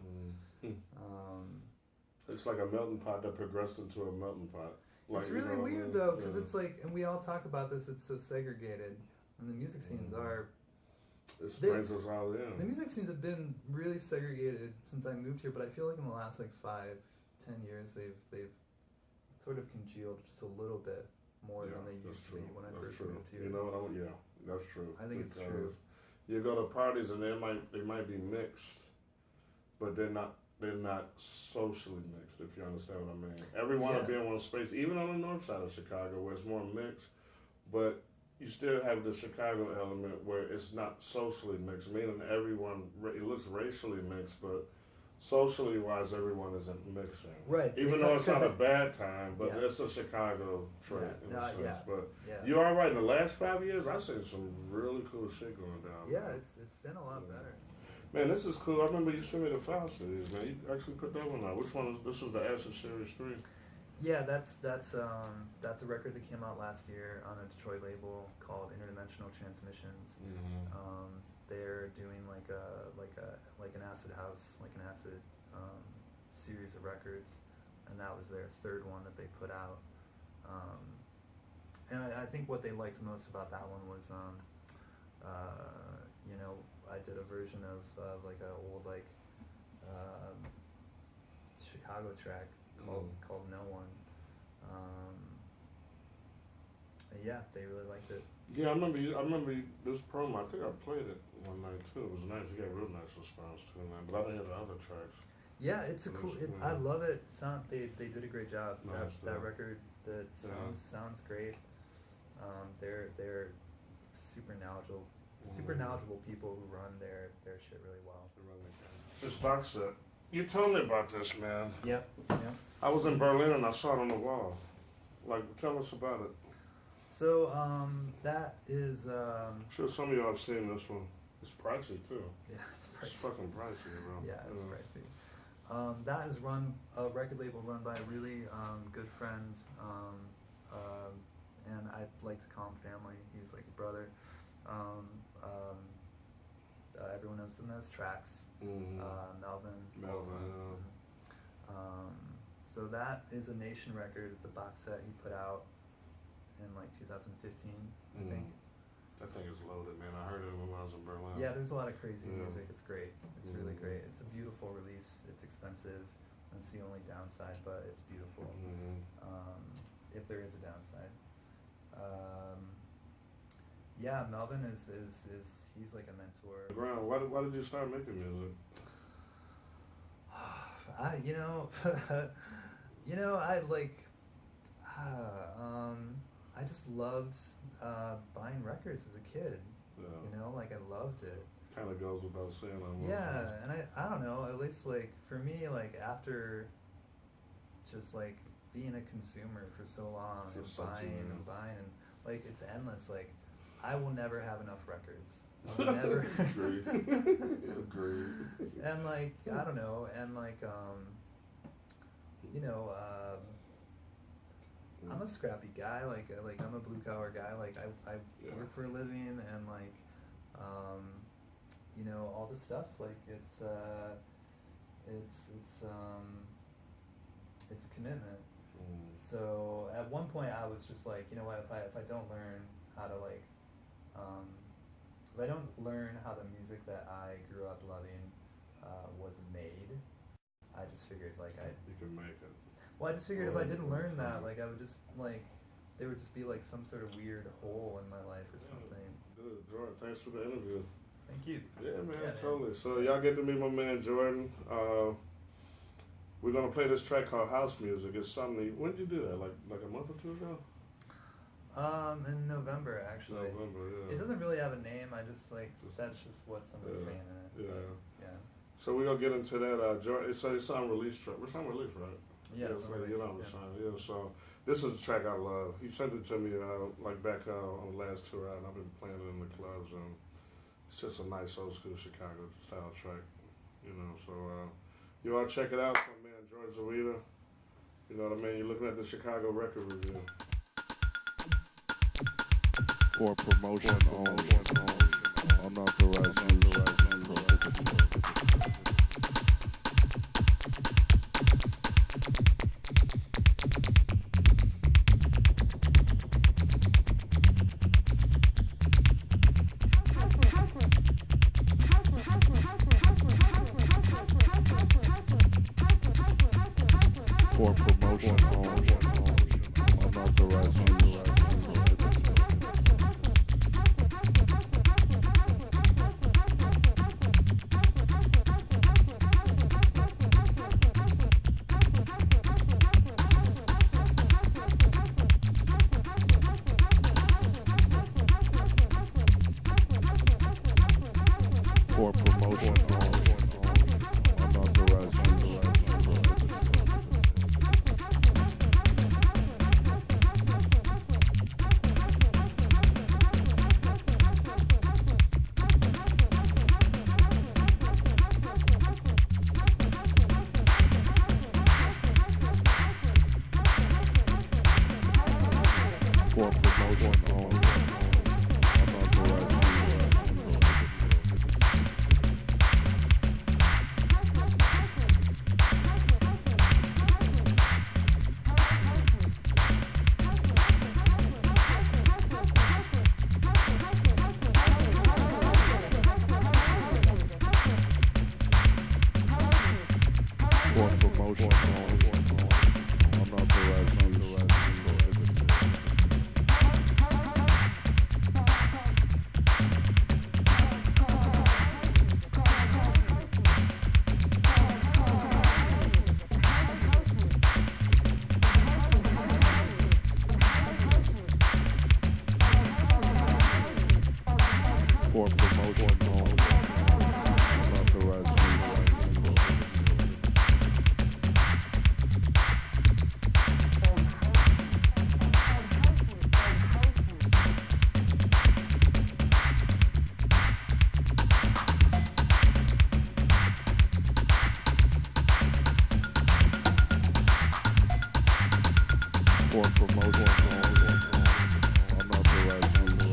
S1: It's like a melting pot that progressed into a melting pot. Like,
S6: It's really
S1: you know what I
S6: weird
S1: mean?
S6: though, because it's like, and we all talk about this. It's so segregated, and the music scenes are.
S1: It brings us all in.
S6: The music scenes have been really segregated since I moved here, but I feel like in the last like 5-10 years they've sort of congealed just a little bit more than they used to be when I first moved here.
S1: You know what I mean? Yeah, that's true.
S6: I think it's true.
S1: You go to parties and they might be mixed, but they're not socially mixed, if you understand what I mean. Everyone will be in one space, even on the north side of Chicago where it's more mixed, but you still have the Chicago element where it's not socially mixed, meaning everyone, it looks racially mixed, but socially wise, everyone isn't mixing.
S6: Right.
S1: Even though it's not a bad time, but it's a Chicago trait in a sense.
S6: Yeah.
S1: But you are right. In the last 5 years, I've seen some really cool shit going down.
S6: Yeah,
S1: man.
S6: it's been a lot better.
S1: Man, this is cool. I remember you sent me the file series, man. You actually put that one out. Which one is this? Was the Acid Series 3?
S6: Yeah, that's a record that came out last year on a Detroit label called Interdimensional Transmissions. They're doing like an acid house, like an acid series of records, and that was their third one that they put out. And I think what they liked most about that one was, you know, I did a version of like an old like Chicago track called No One. Yeah, they really liked it.
S1: Yeah, I remember this promo. I think I played it one night too. It was nice. You got a real nice response to it, man. But I didn't hear the other tracks.
S6: Yeah, it's a cool. I love it. They did a great job.
S1: Nice,
S6: that record sounds great. They're super knowledgeable people who run their shit really well.
S1: This box set. You told me about this, man.
S6: Yeah.
S1: I was in Berlin and I saw it on the wall. Like, tell us about it.
S6: So that is.
S1: I'm sure some of y'all have seen this one. It's pricey too.
S6: Yeah, it's pricey.
S1: It's fucking pricey, bro.
S6: Yeah, it's pricey. That is a record label run by a really good friend, and I like to call him family. He's like a brother. everyone knows him as Trax, Melvin. So that is a Nation record. It's a box set he put out in like 2015, I think.
S1: That thing is loaded, man. I heard it when I was in Berlin.
S6: Yeah, there's a lot of crazy music. It's great. It's really great. It's a beautiful release. It's expensive. That's the only downside, but it's beautiful. If there is a downside. Yeah, Melvin is he's like a mentor.
S1: Ground. Why did you start making music?
S6: I just loved buying records as a kid.
S1: Yeah.
S6: I loved it.
S1: Kind of goes without saying.
S6: Yeah, and I don't know, at least like for me, like after just like being a consumer for so long and buying and like it's endless. Like I will never have enough records. I will never.
S1: Agreed.
S6: And like I don't know, and like I'm a scrappy guy. Like I'm a blue collar guy. Like I work for a living, and like all this stuff. Like it's a commitment. So at one point I was just like, you know what, if I don't learn how to like if I don't learn how the music that I grew up loving was made, I just figured like
S1: you can make it.
S6: Well, I just figured if I didn't learn that, like I would just like there would just be like some sort of weird hole in my life or something.
S1: Dude, Jordan, thanks for the interview.
S6: Thank you.
S1: Yeah, man, totally. So y'all get to meet my man Jordan. We're gonna play this track called House Music. It's something. When did you do that? Like a month or two ago?
S6: In November actually.
S1: November, yeah.
S6: It doesn't really have a name. I just like that's just what somebody's saying in it.
S1: Yeah.
S6: But, yeah.
S1: So we're gonna get into that. Jordan, it's unreleased track. It's unreleased, right?
S6: Yeah, it's
S1: unreleased. Yeah. So this is a track I love. He sent it to me like back on the last tour out, and I've been playing it in the clubs, and it's just a nice old school Chicago style track, So you all check it out. It's my man Jordan Zawideh. You know what I mean? You're looking at the Chicago Record Review.
S7: For promotion unauthorized use. For promotion unauthorized use. For promotion unauthorized use. For promotion unauthorized for promotion unauthorized use. For promotion unauthorized use. For promotion unauthorized use.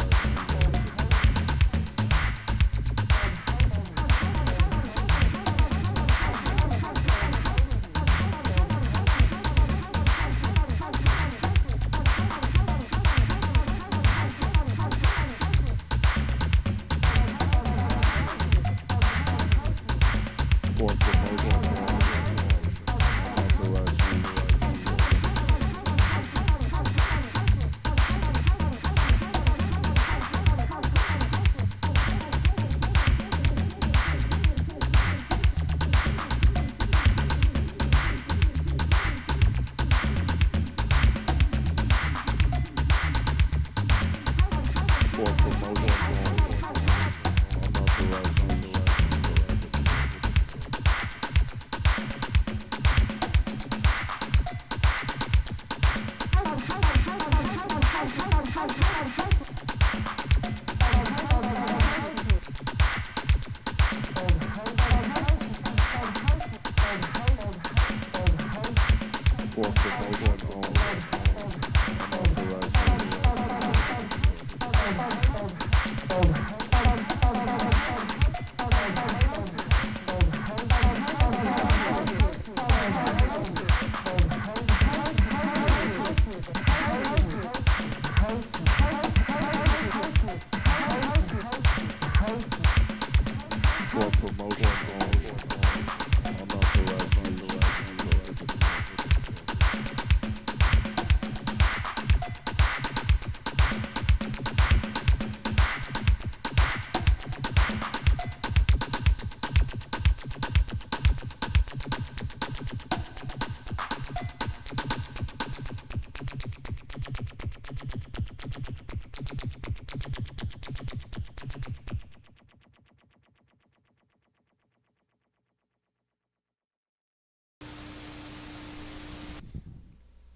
S7: for promotion.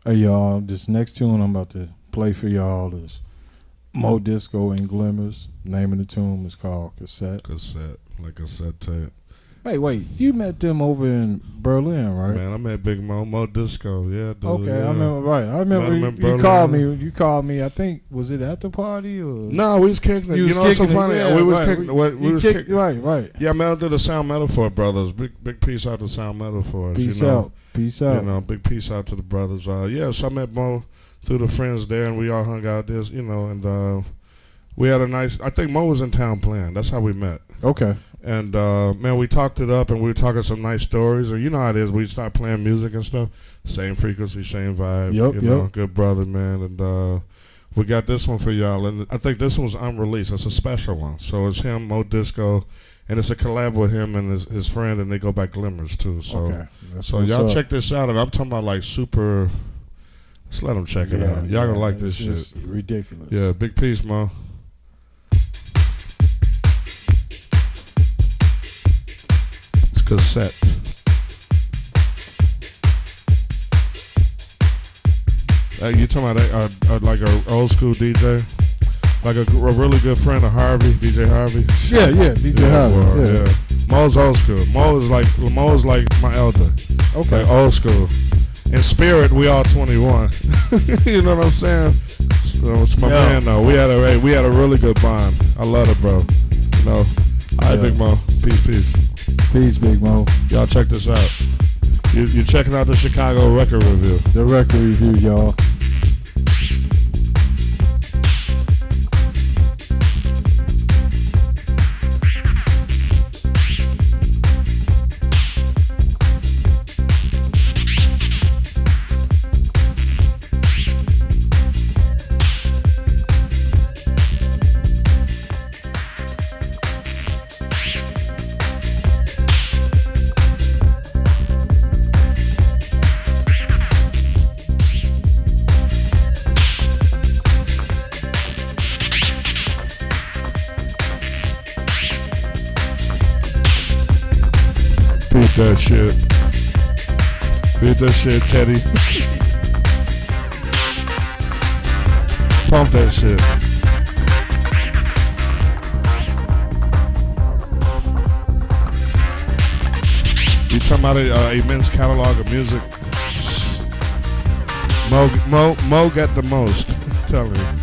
S2: Hey y'all, this next tune I'm about to play for y'all is Mo Disco and Glimmers. Name of the tune is called Cassette.
S1: Cassette, like cassette tape.
S2: Hey, wait, you met them over in Berlin, right?
S1: Man, I met Big Mo Disco. Yeah, dude.
S2: Okay,
S1: yeah.
S2: I remember. Right, I remember
S1: Met him in
S2: you
S1: Berlin.
S2: called me. You called me. I think was it at the party or?
S1: No, we was kicking it.
S2: You
S1: You
S2: was
S1: know what's so
S2: kicking it,
S1: funny?
S2: yeah,
S1: we was
S2: right.
S1: kicking. We was kicking.
S2: Right.
S1: Yeah, man, I did the Sound Metaphor brothers. Big peace out to Sound Metaphors.
S2: Peace
S1: you know?
S2: out. Peace out.
S1: You know, big peace out to the brothers. Yeah, so I met Mo through the friends there, and we all hung out there. You know, and we had a nice. I think Mo was in town playing. That's how we met.
S2: Okay.
S1: And man, we talked it up, and we were talking some nice stories. And you know how it is. We start playing music and stuff. Same frequency, same vibe.
S2: Yep,
S1: you know,
S2: yep.
S1: Good brother, man. And we got this one for y'all. And I think this one's unreleased. It's a special one. So it's him, Mo Disco, and it's a collab with him and his friend, and they go by Glimmers too. So,
S2: Okay.
S1: so y'all check this out. And I'm talking about like super. Let's let them check it out. Y'all gonna like this
S2: it's
S1: shit.
S2: Ridiculous.
S1: Yeah, big peace, Mo. It's cassette. You talking about like a old school DJ, like a really good friend of Harvey, DJ Harvey.
S2: Yeah, DJ Harvey.
S1: Well,
S2: Yeah.
S1: Mo's old school. Mo is like my elder.
S2: Okay.
S1: Like old school. In spirit, we all 21. You know what I'm saying? So it's my man though. We had a really good bond. I love it, bro. You know. All right, Big Mo. Peace.
S2: Peace, Big Mo.
S1: Y'all check this out. You're checking out the Chicago Record Review.
S2: The record review, y'all.
S1: Beat that shit. Beat that shit, Teddy. Pump that shit. You talking about an immense catalog of music? Mo got the most. I'm telling you.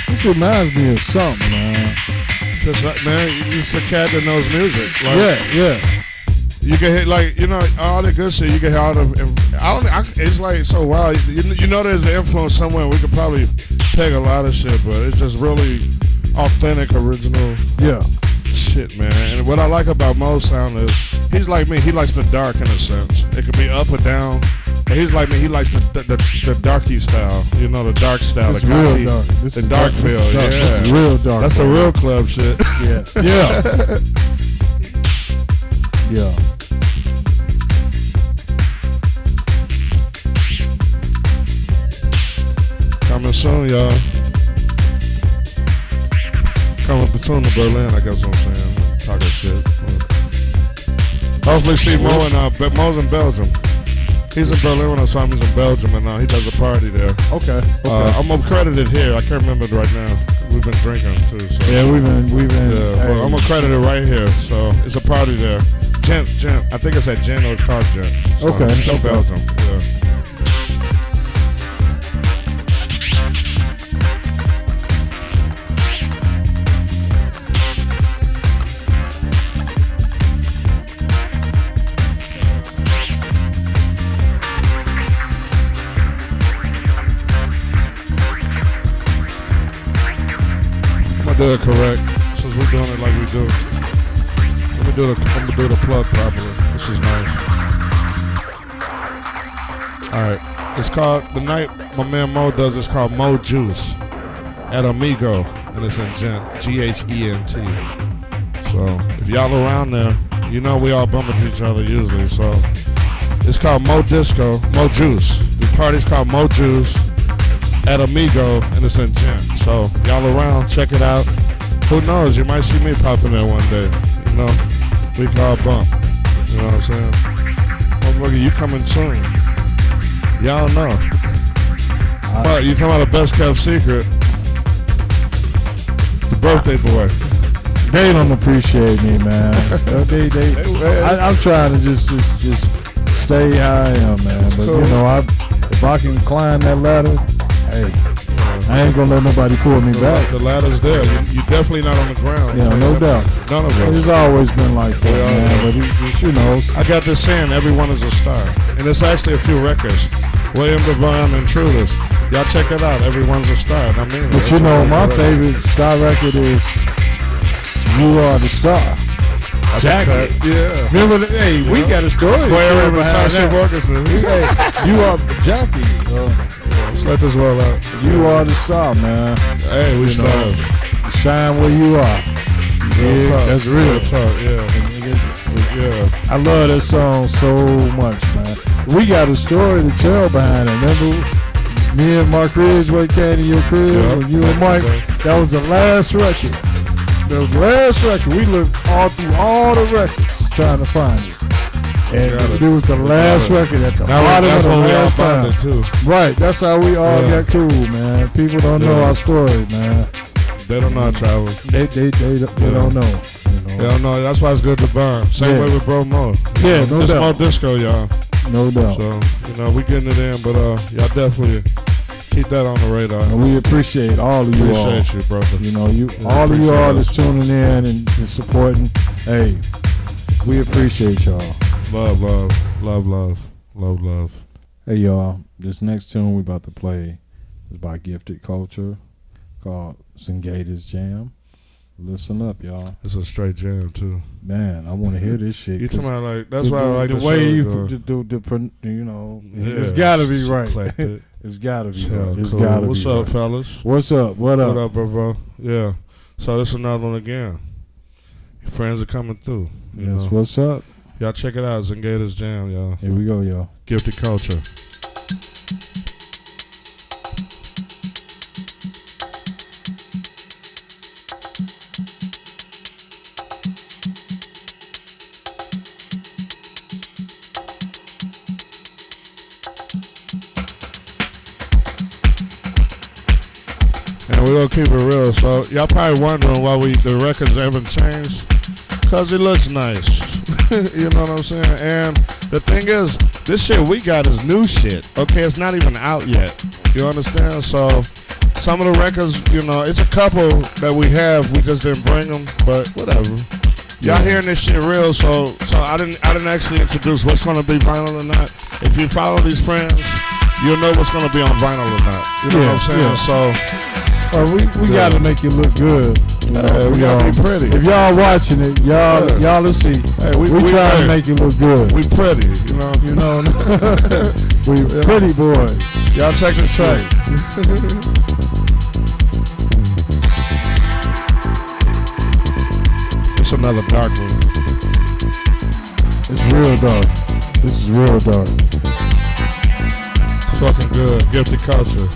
S2: This reminds me of something, man.
S1: Just like, man, you just a cat that knows music. Like,
S2: Yeah.
S1: you can hit like all the good shit. You can hear all the. It's like so wild. You know, there's an influence somewhere. We could probably peg a lot of shit, but it's just really authentic, original.
S2: Yeah.
S1: Shit, man. And what I like about Mo's sound is he's like me. He likes the dark in a sense. It could be up or down. And he's like me. He likes the darky style. You know, the dark style.
S2: It's real dark.
S1: The dark feel. Yeah.
S2: This is real dark.
S1: That's the real club shit.
S2: Yeah. Yeah.
S1: Coming soon, y'all. Coming between to Berlin, I guess what I'm saying. Talking shit. Hopefully see Mo in Mo's in Belgium. He's in Berlin when I saw him. He's in Belgium, and he does a party there.
S2: Okay.
S1: I'm accredited here. I can't remember it right now. We've been drinking too. So.
S2: Yeah, we've been.
S1: Yeah,
S2: Hey.
S1: but I'm accredited right here. So it's a party there. Gent. I think it's at Gent or it's called Gent. So
S2: Okay.
S1: It's in Belgium. Yeah. Do it correct, since we're doing it like we do. I'm gonna do the plug properly. This is nice. Alright. It's called, the night my man Mo does, it's called Mo Juice at Amigo, and it's in Gent, Gent. So if y'all around there, you know we all bump into each other usually. So it's called Mo Disco, Mo Juice. The party's called Mo Juice at Amigo, and it's in Gent. So if y'all around, check it out. Who knows? You might see me popping there one day. You know, we call bump. You know what I'm saying? Motherfucker, you coming soon? Y'all know. But you talking about the best kept secret? The birthday boy.
S2: They don't appreciate me, man. I'm trying to just stay how I am, man. But
S1: cool.
S2: you know, if I can climb that ladder, hey, I ain't gonna let nobody pull me back.
S1: The ladder's there. You definitely not on the ground.
S2: Yeah, no doubt.
S1: None of us.
S2: It's always been like that, man. But it's, you know,
S1: I got this saying, everyone is a star. And it's actually a few records. William Devine and Trudis. Y'all check that out. Everyone's a star. I mean,
S2: but you know, my favorite star record is You Are the Star. Jackie.
S1: Yeah.
S2: Remember, hey, we got a story.
S1: Where the Starship Orchestra.
S2: Hey, you are Jackie.
S1: Let's let this roll out.
S2: You are the star, man.
S1: Hey, we stars.
S2: Shine where you are. Yeah, that's real.
S1: Talk, yeah.
S2: I love that song so much, man. We got a story to tell behind it. Remember, me and Mark Ridgeway came to your crib, and you and Mike, that was the last record. The last record. We looked all through all the records trying to find it. And it was the last record at the bottom of the last time.
S1: Too.
S2: Right, that's how we all got cool, man. People don't know our story, man.
S1: They don't know how to travel.
S2: They don't know. You know.
S1: They don't know. That's why it's good to burn. Same way with Bro Mo.
S2: Yeah, no
S1: doubt. It's Mo Disco, y'all.
S2: No doubt.
S1: So, you know, we getting it in, but y'all definitely keep that on the radar.
S2: And we appreciate all of you all.
S1: Appreciate you, brother.
S2: You know, all of you all that's tuning in and supporting. Hey, we appreciate y'all.
S1: Love, love, love, love, love, love.
S2: Hey, y'all. This next tune we about to play is by Gifted Culture, called Zengade's Jam. Listen up, y'all.
S1: It's a straight jam too.
S2: Man, I want to hear this shit.
S1: You talking about like that's why I like
S2: the
S1: the
S2: way you
S1: do.
S2: you know. It's got to be right. It's got to be right. It's
S1: cool.
S2: got to be.
S1: What's
S2: right.
S1: up, fellas?
S2: What's up? What up?
S1: What up, bro? Yeah. So this is another one again. Your friends are coming through. You know?
S2: What's up?
S1: Y'all check it out. Zengade's Jam, y'all.
S2: Here we go, y'all.
S1: Gifted Culture. And we're going to keep it real. So y'all probably wondering why the records haven't changed. Because it looks nice. You know what I'm saying? And the thing is, this shit we got is new shit. Okay, it's not even out yet. You understand? So some of the records, you know, it's a couple that we have. We just didn't bring them, but whatever. Y'all hearing this shit real, so I didn't actually introduce what's gonna be vinyl or not. If you follow these friends, you'll know what's gonna be on vinyl or not. You know what I'm saying?
S2: Yeah.
S1: So
S2: we gotta make it look good. You know,
S1: we gotta be pretty.
S2: If y'all watching it, y'all will see.
S1: Hey, we
S2: try to make it look good.
S1: We pretty, you know.
S2: We pretty boys.
S1: Y'all check this track. It's another dark one.
S2: It's real dark. This is real dark.
S1: Fucking good. Gifted culture.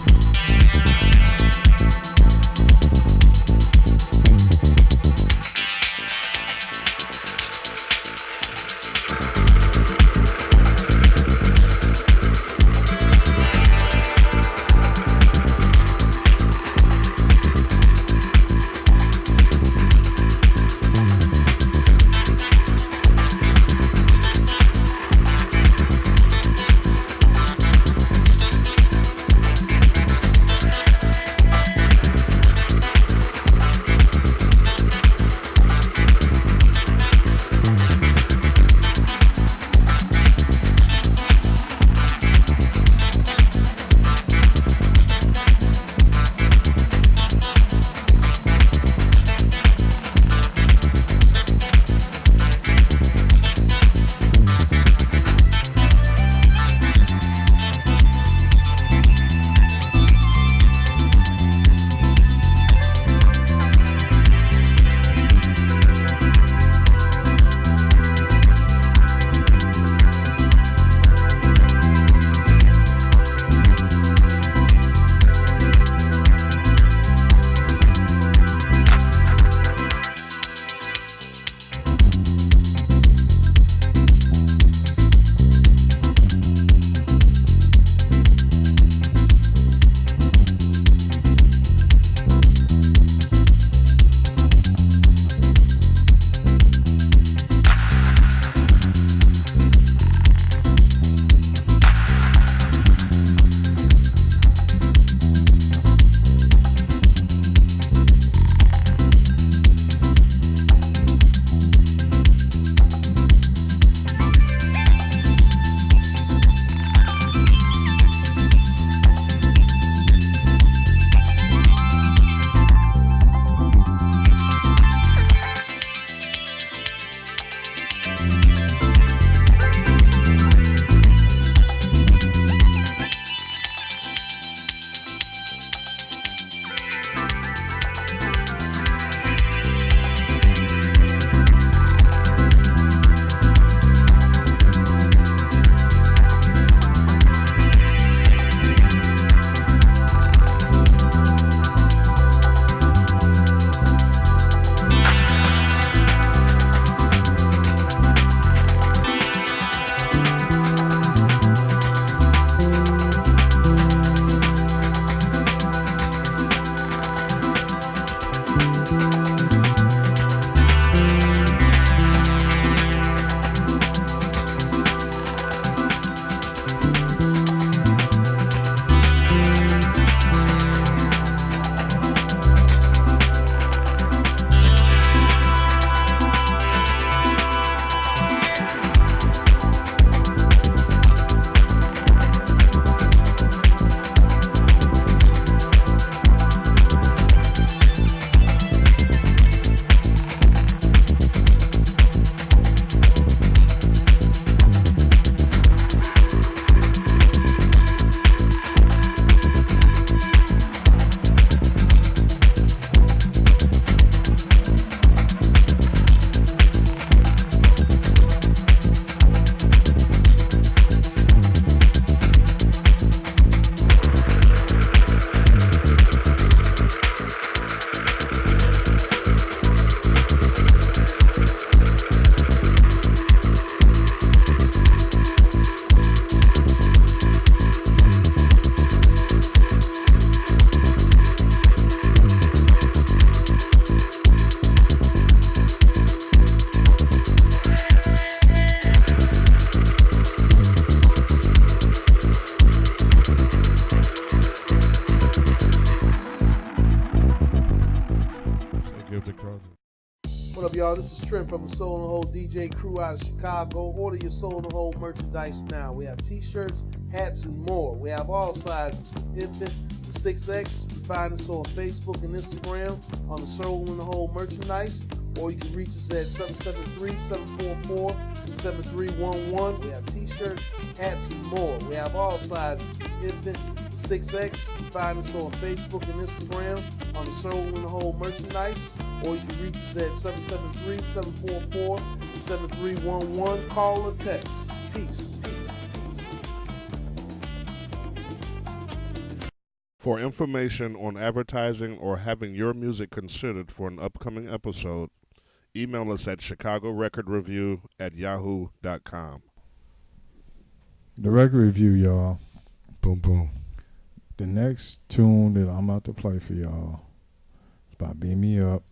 S1: Gifted Culture.
S3: What up, y'all? This is Trent from the Soul in the Hole DJ crew out of Chicago. Order your Soul in the Hole merchandise now. We have t-shirts, hats, and more. We have all sizes from infant to 6X. You find us on Facebook and Instagram on the Soul in the Hole merchandise, or you can reach us at 773-744-7311. We have t-shirts, hats, and more. We have all sizes from infant to 6X. You find us on Facebook and Instagram on the Soul in the Hole merchandise, or you can reach us at 773-744-7311. Call or text. Peace.
S1: For information on advertising or having your music considered for an upcoming episode, email us at chicagorecordreview@yahoo.com.
S2: The record review, y'all.
S1: Boom, boom.
S2: The next tune that I'm about to play for y'all is by Beam Me Up,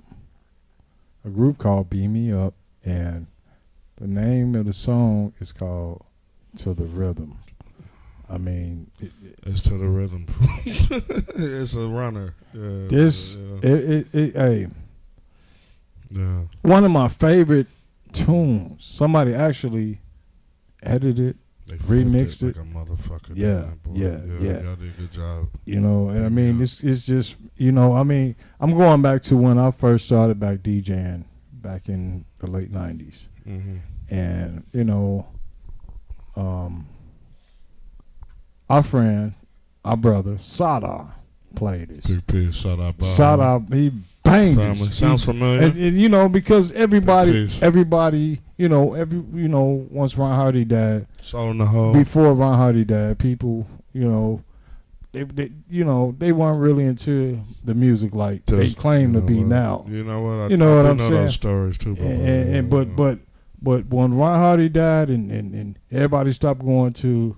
S2: a group called Beam Me Up, and the name of the song is called To the Rhythm. I mean,
S1: It's to the rhythm. It's a runner. Yeah,
S2: hey,
S1: yeah.
S2: one of my favorite tunes. Somebody actually edited,
S1: They
S2: remixed
S1: flipped
S2: it.
S1: like a motherfucker.
S2: Yeah,
S1: man, boy.
S2: yeah.
S1: Y'all did a good job.
S2: you know, and I mean,
S1: Yeah.
S2: it's just, you know, I mean, I'm going back to when I first started back DJing back in the late 90s.
S1: Mm-hmm.
S2: And, you know, our friend, our brother, Sada played this.
S1: Big piece. Shout out, Bob.
S2: Sada, he banged
S1: Family.
S2: this.
S1: Sounds familiar.
S2: And, you know, because everybody,
S1: Peace.
S2: you know, once Ron Hardy died,
S1: Soul in the Hole.
S2: before Ron Hardy died, people, you know, they weren't really into the music like they
S1: Just,
S2: claim
S1: you
S2: to
S1: know
S2: be
S1: what?
S2: now.
S1: You know what?
S2: You know
S1: I
S2: what
S1: do
S2: I'm
S1: know
S2: saying?
S1: those stories too.
S2: But when Ron Hardy died and everybody stopped going to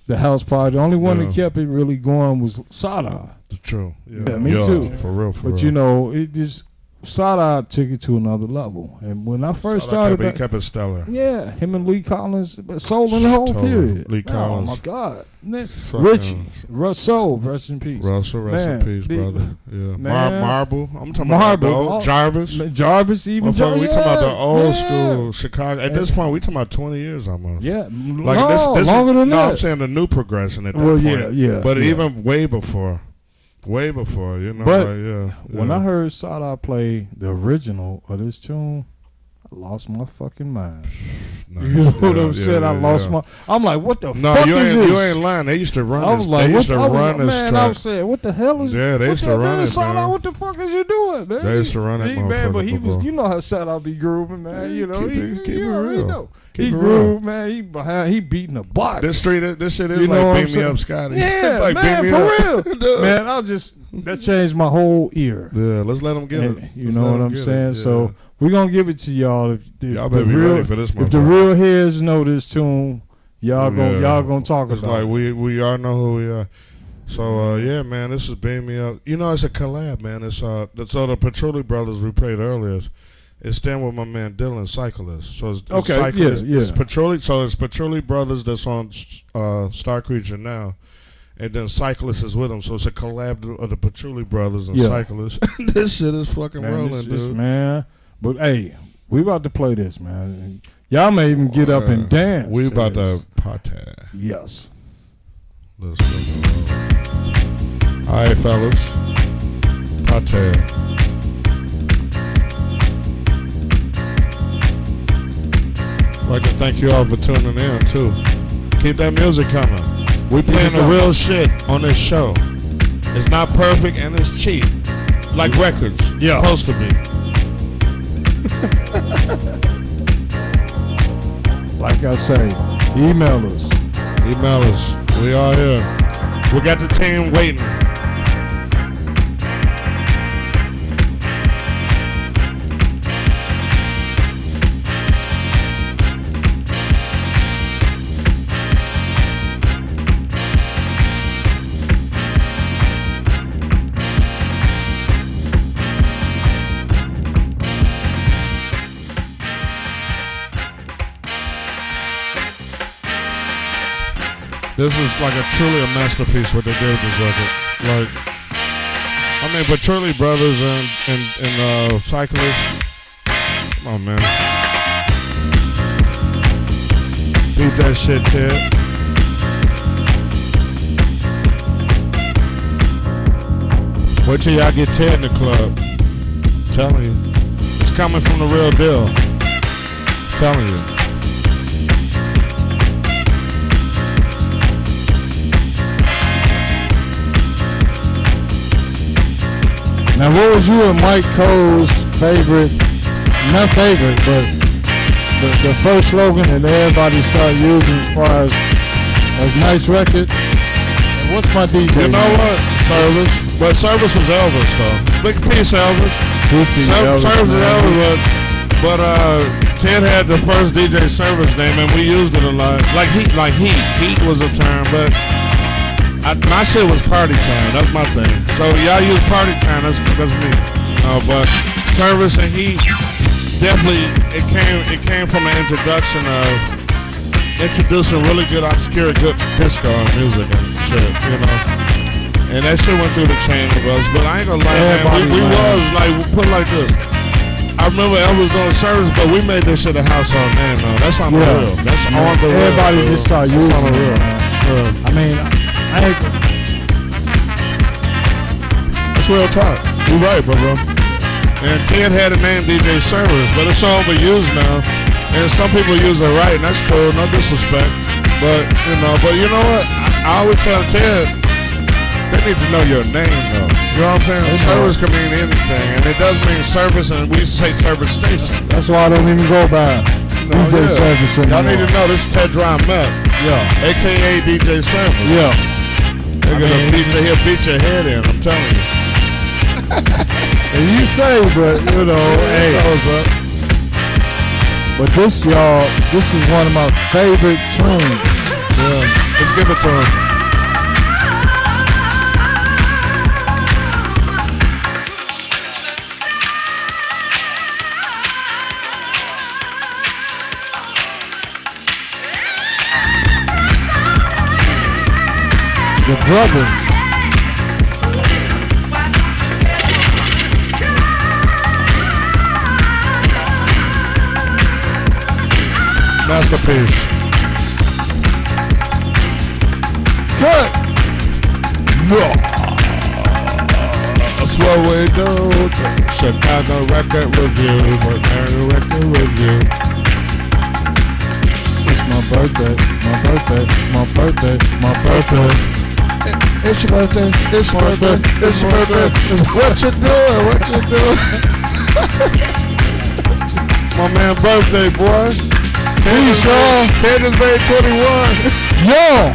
S2: the house party, the only one that kept it really going was Sada.
S1: It's true. Yeah,
S2: me too.
S1: For real.
S2: But you know, it just Sada took it to another level. And when I first started,
S1: he kept it stellar.
S2: yeah, him and Lee Collins, but Soul in the Whole
S1: Totally.
S2: period.
S1: Lee Collins.
S2: Oh my God,
S1: Fucking
S2: Richie, Soul, rest in peace.
S1: Russell, rest
S2: Man,
S1: in peace,
S2: the-
S1: brother. Yeah,
S2: man.
S1: Marble. I'm talking
S2: Marble,
S1: about the old Jarvis.
S2: Jarvis, even
S1: Motherfucker, we talking about the old
S2: yeah.
S1: school Chicago. At this point, we talking about 20 years almost.
S2: Yeah,
S1: Like
S2: no,
S1: this
S2: longer than
S1: no,
S2: that.
S1: I'm saying the new progression at that
S2: Well,
S1: point.
S2: yeah,
S1: But
S2: yeah.
S1: even way before, you know.
S2: But
S1: like, yeah.
S2: when I heard Sada play the original of this tune, I lost my fucking mind.
S1: Nice.
S2: You know what I'm saying? I lost my. I'm like, what the
S1: No,
S2: fuck
S1: you
S2: is
S1: ain't.
S2: this?
S1: You ain't lying. They used to run.
S2: I was like,
S1: they
S2: what
S1: used to run this
S2: man, I
S1: track.
S2: was saying, what the hell is?
S1: Yeah, they
S2: what
S1: used
S2: the
S1: to run
S2: man,
S1: it,
S2: Sada,
S1: man.
S2: what the fuck is you doing, man?
S1: They used to run that
S2: He, man, but he
S1: motherfucker,
S2: was.
S1: bro.
S2: You know how Sada be grooving, man. You know,
S1: Keep it
S2: you already
S1: real.
S2: know.
S1: Keep
S2: He
S1: it
S2: groove, man. He behind. He beating the box.
S1: This shit is
S2: You know what I'm
S1: like Beam Me
S2: saying?
S1: Up, Scotty.
S2: Yeah,
S1: It's like
S2: man,
S1: Beam Me
S2: for
S1: Up.
S2: real,
S1: Dude.
S2: man. That changed my whole ear.
S1: Yeah, let's let them get
S2: And
S1: it.
S2: you
S1: Let's
S2: know
S1: let
S2: what
S1: 'em
S2: I'm
S1: get it,
S2: saying?
S1: yeah.
S2: So we're gonna give it to y'all. If
S1: Y'all
S2: the
S1: better be
S2: real,
S1: ready for this
S2: if the
S1: motherfucker.
S2: real heads know this tune, y'all gonna talk
S1: It's
S2: about
S1: like
S2: it.
S1: we all know who we are. So yeah, man, this is Beam Me Up. You know, it's a collab, man. It's the Patchouli Brothers we played earlier. It's staying with my man Dylan, Cyclist. So it's
S2: Okay,
S1: Cyclist.
S2: yeah.
S1: It's Patchouli. So it's Patchouli Brothers that's on Star Creature now, and then Cyclist is with them. So it's a collab of the Patchouli Brothers and
S2: Yeah.
S1: Cyclist. This shit is fucking
S2: Man,
S1: rolling, dude.
S2: man. But hey, we about to play this, man. Y'all may even get up and dance.
S1: We about
S2: this.
S1: to party.
S2: Yes.
S1: Let's go. All right, fellas. Party. I'd like to thank you all for tuning in too. Keep that music coming. We playing the real shit on this show. It's not perfect and it's cheap, like records.
S2: Yeah.
S1: Supposed to be.
S2: Like I say, email us.
S1: Email us. We are here. We got the team waiting. This is like truly a masterpiece what they did with this record. Like, I mean, Patchouli Brothers and Cyclists. Come on, man. Beat that shit, Ted. Wait till y'all get Ted in the club. I'm telling you. It's coming from the real deal. I'm telling you.
S2: Now, what was you and Mike Cole's favorite, not favorite, but the first slogan that everybody started using as far as a nice record? And what's my DJ?
S1: You know what? Service. But Service was Elvis, though. Big piece Elvis. Service was Elvis, but Ted had the first DJ Service name, and we used it a lot. Like Heat. Heat was a term, but my shit was Party Time. That's my thing. So y'all use Party Time. That's me. But Service and Heat, definitely it came from an introduction of introducing really good obscure good disco music and shit, you know. And that shit went through the chain of us. But I ain't gonna lie, man. We was like, put it like this. I remember Elvis doing Service, but we made this shit a household name, though. That's on the real. That's on the real.
S2: Everybody just started using
S1: it.
S2: I mean,
S1: that's real talk. You right, bro. And Ted had a name DJ Service, but it's overused now. And some people use it right, and that's cool, no disrespect. But you know what? I always tell Ted, they need to know your name, though. You know what I'm saying? Service can mean anything, and it does mean service, and we used to say service station.
S2: That's why I don't even go by DJ Service anymore.
S1: Y'all need to know this is Teddron Mapp.
S2: Yeah.
S1: AKA DJ Service.
S2: Yeah.
S1: He'll beat your head in, I'm telling you.
S2: And you say, but you know, hey. But this, y'all, this is one of my favorite tunes.
S1: Yeah. Let's give it to him.
S2: The Brothers.
S1: Masterpiece.
S2: Good.
S1: No. That's what we do. Chicago Record Review.
S2: It's my birthday.
S1: It's your birthday. What you doing? It's my man's birthday, boy.
S2: Peace, y'all.
S1: Ted is made 21.
S2: Yo.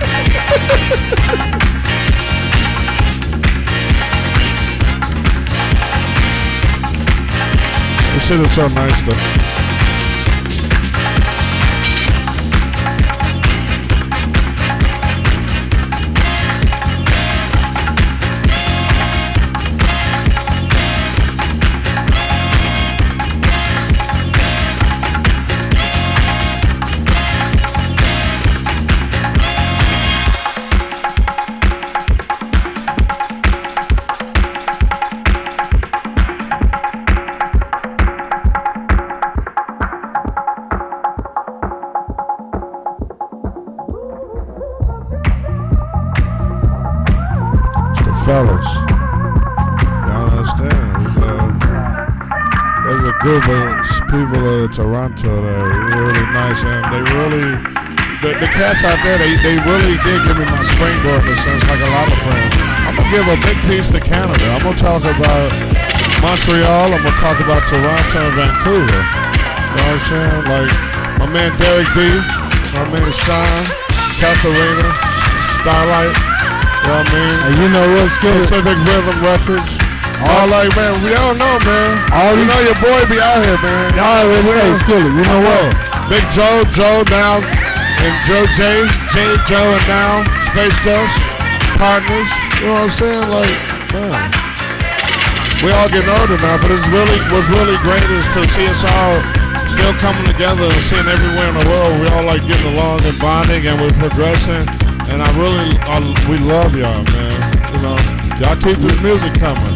S1: This shit is so nice, though. Fellas, y'all understand? There's a group of people in Toronto that are really nice, and they really, the cats out there, they really did give me my springboard in a sense, like a lot of friends. I'm gonna give a big piece to Canada. I'm gonna talk about Montreal. I'm gonna talk about Toronto and Vancouver. You know what I'm saying? Like my man Derek D, my man Sean, Katharina, Starlight. You know what I mean?
S2: And you know what's good?
S1: Pacific Rhythm Records. All like, man, we don't know, man. You know your boy be out here, man.
S2: Y'all already know Skillet. You know what?
S1: Big Joe now, and Joe J, Joe, and now Space Dust, partners. You know what I'm saying? Like, man, we all getting older now, but what's really great is to see us all still coming together and seeing everywhere in the world. We all like getting along and bonding, and we're progressing. And we love y'all, man. You know, y'all keep this music coming.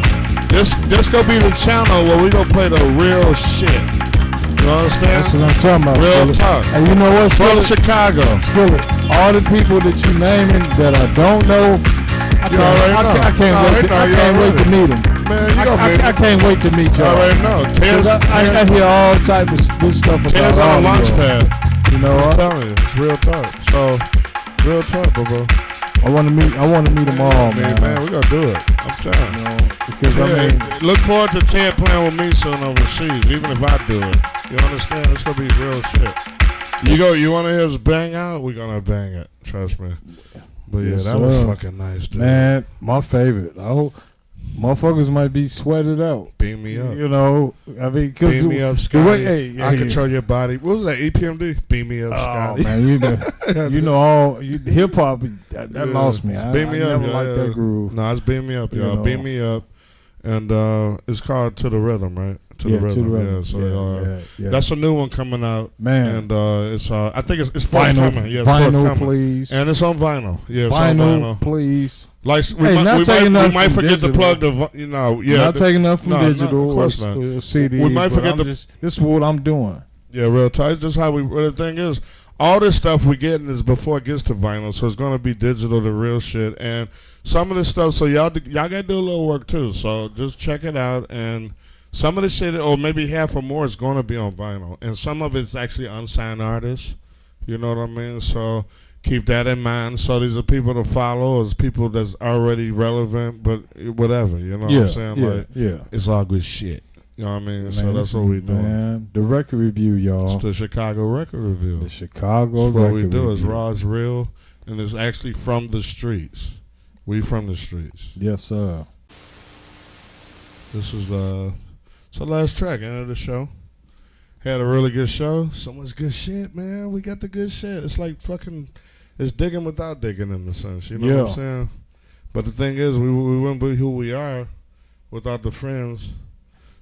S1: This gonna be the channel where we gonna play the real shit. You understand?
S2: That's what I'm talking about.
S1: Real
S2: Skillet.
S1: talk.
S2: And you know what,
S1: From
S2: Skillet?
S1: Chicago.
S2: Skillet, all the people that you naming that I don't know, I can't wait to meet them.
S1: Man, you gonna meet
S2: I can't wait to meet
S1: You
S2: y'all.
S1: already know. Ted's
S2: I hear all type of good stuff about
S1: Ted's
S2: all
S1: on
S2: of
S1: the launch
S2: y'all.
S1: pad.
S2: You know
S1: I'm
S2: what?
S1: telling you, it's real talk. So, real talk, bro.
S2: I want to meet them all, man.
S1: Man, we gonna do it. I'm telling
S2: You
S1: you.
S2: know, because
S1: Ted, look forward to Ted playing with me soon overseas, even if I do it. You understand? It's gonna be real shit. You want to hear us bang out? We're gonna bang it. Trust me. But yeah,
S2: Yes,
S1: that was
S2: sir.
S1: fucking nice, dude.
S2: Man, my favorite. I hope motherfuckers might be sweated out.
S1: Beam me up.
S2: You know, I mean, cause
S1: Beam me up,
S2: the
S1: Scotty.
S2: way,
S1: I control your body. What was that? EPMD? Beam me up,
S2: Oh
S1: Scotty.
S2: man, you know all hip hop. That
S1: Yeah.
S2: lost me. I
S1: Beam me up,
S2: never liked that groove.
S1: No, it's beam me up,
S2: You
S1: y'all.
S2: know.
S1: Beam me up, and it's called To the Rhythm, right? To the Rhythm. Yeah, so
S2: yeah.
S1: that's a new one coming out,
S2: Man.
S1: and it's I think it's
S2: Vinyl,
S1: forthcoming. Yeah, it's
S2: vinyl,
S1: forthcoming.
S2: please.
S1: And it's on vinyl. Yeah, it's on
S2: Vinyl,
S1: vinyl.
S2: please.
S1: Like
S2: Hey, not taking
S1: we
S2: nothing
S1: might
S2: from
S1: forget to
S2: digital.
S1: plug the yeah.
S2: Not taking nothing from
S1: no,
S2: digital
S1: of course
S2: or,
S1: not.
S2: or CD.
S1: We might forget
S2: this is what I'm doing.
S1: Yeah, real tight. It's just how we. The thing is, all this stuff we getting is before it gets to vinyl, so it's gonna be digital, the real shit, and some of this stuff. So y'all gotta do a little work too. So just check it out, and some of the shit, or maybe half or more, is gonna be on vinyl, and some of it's actually unsigned artists. You know what I mean? So keep that in mind. So these are people to follow, as people that's already relevant, but whatever. You know what I'm saying? It's all good shit. You know what I mean? So
S2: Man,
S1: that's what we do.
S2: Man, the record review, y'all.
S1: It's the Chicago Record Review.
S2: The Chicago
S1: That's what
S2: record
S1: we do. It's
S2: review.
S1: raw, it's real, and it's actually from the streets. We from the streets.
S2: Yes, sir.
S1: This is it's the last track, end of the show. Had a really good show. So much good shit, man. We got the good shit. It's like fucking, it's digging without digging in a sense. You know what I'm saying? But the thing is, we wouldn't be who we are without the friends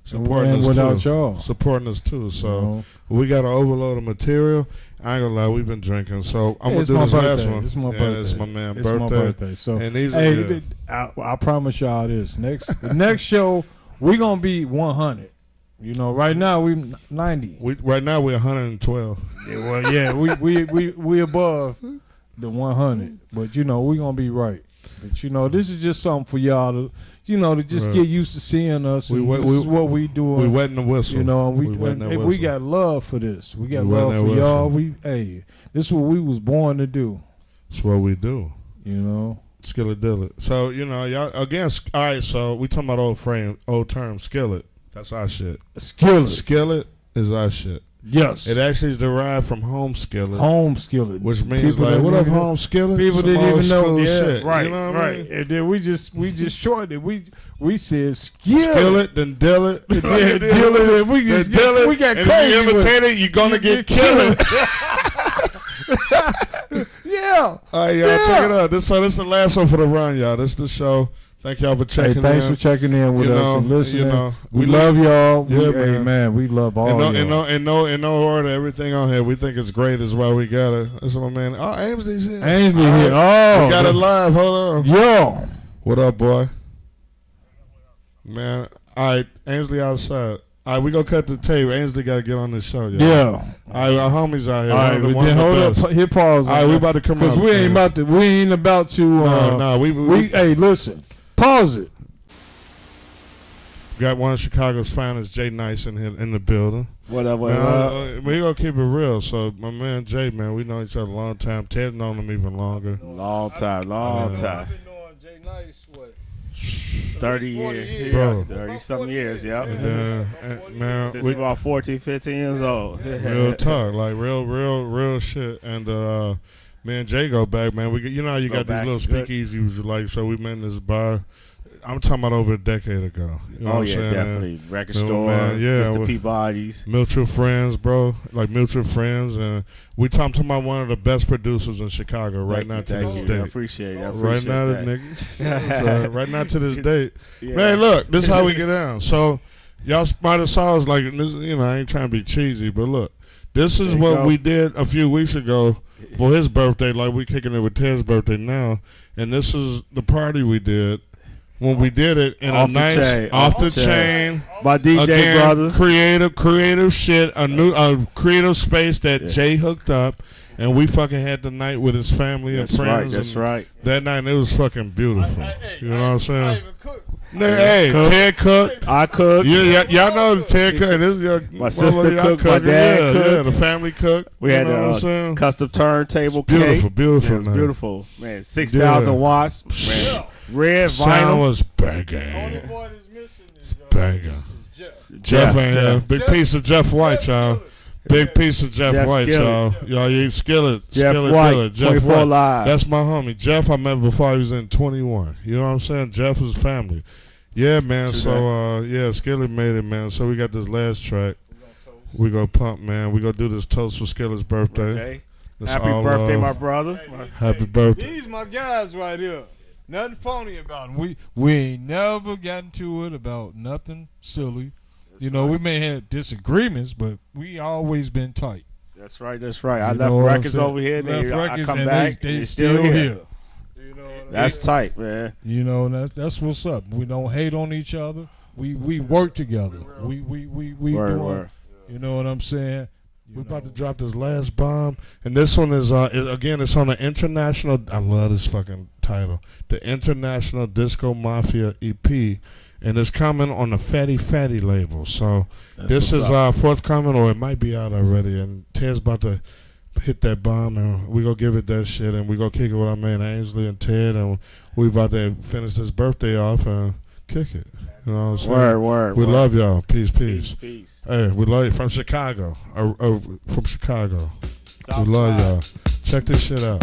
S1: supporting
S2: And
S1: us
S2: without
S1: too.
S2: y'all.
S1: Supporting us too. So
S2: You know?
S1: we got an overload of material. I ain't gonna lie, we've been drinking. So I'm
S2: It's
S1: gonna
S2: my
S1: do this last
S2: birthday.
S1: one.
S2: It's my
S1: Yeah,
S2: birthday.
S1: it's my man
S2: It's
S1: birthday.
S2: my birthday. So
S1: And these
S2: hey, I promise y'all this. The next show we gonna be 100. You know, right now we 90.
S1: Right now we're 112.
S2: Yeah, well, yeah, we above the 100, but you know we gonna be right. But you know, this is just something for y'all to, you know, to just get used to seeing us. This is what we doing.
S1: We wetting the whistle.
S2: You know, and
S1: wetting
S2: we got love for this. We got
S1: We
S2: love
S1: wetting
S2: for
S1: that
S2: y'all.
S1: whistle.
S2: This is what we was born to do.
S1: That's what we do.
S2: You know.
S1: Skillet Dillet. So, you know, y'all again, all right, so we talking about old term, skillet. That's our shit.
S2: Skillet.
S1: Skillet is our shit.
S2: Yes.
S1: It actually is derived from home skillet.
S2: Home skillet.
S1: Which means
S2: People
S1: like,
S2: didn't
S1: what up,
S2: even know-
S1: home skillet?
S2: People
S1: Some
S2: didn't
S1: old
S2: even know.
S1: school
S2: Yeah,
S1: shit.
S2: right,
S1: You know what I
S2: right.
S1: mean?
S2: And then we just shortened it. We said skillet.
S1: Skillet, then dillet.
S2: Yeah, dillet, and we just
S1: dillet.
S2: we got
S1: And
S2: crazy.
S1: if you imitate it, you're gonna get killed.
S2: Yeah.
S1: All right, y'all, check it out. This is the last one for the run, y'all. This is the show. Thank y'all for checking in.
S2: Thanks for checking in with us and listening.
S1: You know,
S2: we love y'all.
S1: Yeah,
S2: Hey, man, we love all y'all.
S1: In no order, everything on here we think is great is why we got it. That's my man. Oh, Ainsley's here.
S2: Ainsley
S1: All
S2: here.
S1: right.
S2: Oh,
S1: we got it live. Hold on.
S2: Yo.
S1: What up, boy? Man, all right, Ainsley outside. All right, we gonna cut the tape. Ainsley gotta get on this show, y'all.
S2: Yeah.
S1: All right, our homies out here.
S2: All right,
S1: one of
S2: then
S1: the
S2: hold
S1: best.
S2: up. Hit pause.
S1: All right, we about to come
S2: because
S1: up.
S2: we ain't about to.
S1: No, we
S2: Hey, listen. Pause it.
S1: got one of Chicago's finest, Jay Nice, in here in the building.
S8: What up,
S1: Man, we gonna keep it real. So my man Jay, man, we know each other a long time. Ted known him even longer.
S8: Long time.
S2: I've been knowing Jay Nice, what?
S8: 30 years.
S1: Bro.
S8: 30-something years, yep.
S1: Man,
S8: Since we about 14, 15 years old.
S1: real talk, like real shit. And man, Jay go back, man. You know how you
S8: Go
S1: got these
S8: back,
S1: little
S8: good.
S1: speakeasies, like, so we met in this bar. I'm talking about over a decade ago. You know
S8: Oh,
S1: what I'm
S8: yeah,
S1: saying?
S8: definitely. Record
S1: You know,
S8: store,
S1: man, yeah,
S8: Mr.
S1: we-
S8: Peabody's.
S1: Mutual friends, bro. Like mutual friends, and we talking about one of the best producers in Chicago right now to this
S8: I
S1: date.
S8: appreciate it. I
S1: Right
S8: appreciate
S1: now,
S8: that.
S1: niggas. Right now to this date.
S8: Yeah.
S1: Man, look, this is how we get down. So y'all might have saw us like, this, you know, I ain't trying to be cheesy, but look, this is
S8: There you
S1: what
S8: go.
S1: we did a few weeks ago for his birthday. Like we kicking it with Ted's birthday now, and this is the party we did when we did it in
S8: Off
S1: a
S8: the
S1: nice
S8: chain,
S1: off the chain.
S8: My DJ
S1: Again,
S8: brothers.
S1: creative shit, a creative space that Jay hooked up, and we fucking had the night with his family and
S8: That's right.
S1: friends.
S8: That's
S1: and
S8: right.
S1: That night it was fucking beautiful. You know what I'm
S3: I
S1: saying?
S3: even cook.
S1: Hey,
S8: Cook.
S1: Ted cooked.
S8: I cook.
S1: Y'all know Ted cooked. And this is your
S8: My sister
S1: y'all
S8: cooked, my
S1: cooking.
S8: dad
S1: Yeah,
S8: cooked.
S1: the family cooked.
S8: We
S1: You
S8: had
S1: know what I'm
S8: the
S1: saying?
S8: custom turntable
S1: Beautiful,
S8: cake.
S1: beautiful
S8: Yeah, it was
S1: night.
S8: beautiful. Man, 6,000
S1: Yeah.
S8: watts. Man, red
S1: Sound
S8: vinyl.
S1: was
S3: Only
S1: banging.
S3: boy that's missing is
S1: Banging.
S3: Jeff.
S1: Jeff
S8: Jeff,
S1: ain't here.
S8: Jeff.
S1: Big piece of Jeff White, y'all. Big piece of Jeff White, y'all. Y'all eat Skillet.
S8: Jeff
S1: Skillet
S8: White,
S1: Dillard. Jeff
S8: 24
S1: White.
S8: Live.
S1: That's my homie. Jeff I met before he was in 21. You know what I'm saying? Jeff is family. Yeah, man.
S8: True
S1: So, Skillet made it, man. So we got this last track. We go pump, man. We go do this toast for Skillet's birthday.
S8: Okay.
S1: That's
S8: Happy
S1: all,
S8: birthday, my brother.
S1: Happy birthday.
S2: These my guys right here. Nothing phony about them. We ain't never gotten to it about nothing silly. You know, we may have disagreements, but we always been tight.
S8: That's right. That's right. I
S2: You
S8: left
S2: know what I'm
S8: records
S2: saying?
S8: over here.
S2: Left
S8: Then I
S2: records
S8: come
S2: and
S8: back.
S2: They
S8: They're
S2: still here. You know
S8: That's tight, man.
S2: You know, that's what's up. We don't hate on each other. We work together. We
S8: Word,
S2: doing,
S8: word.
S2: You know what I'm saying?
S1: We're about to drop this last bomb, and this one is again. It's on the international. I love this fucking title, the International Disco Mafia EP, and it's coming on the Fatty Fatty label. So this is forthcoming, or it might be out already. And Ted's about to hit that bomb, and we gonna give it that shit, and we gonna kick it with our man Ainsley and Ted, and we about to finish this birthday off and kick it. You know what I'm saying?
S8: Word.
S1: We love y'all. Peace.
S8: Peace.
S1: Hey, we love you from Chicago. From Chicago.
S8: South
S1: We love
S8: side.
S1: y'all. Check this shit out.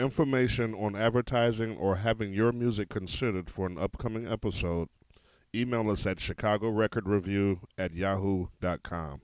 S1: information on advertising or having your music considered for an upcoming episode, email us at chicagorecordreview@yahoo.com.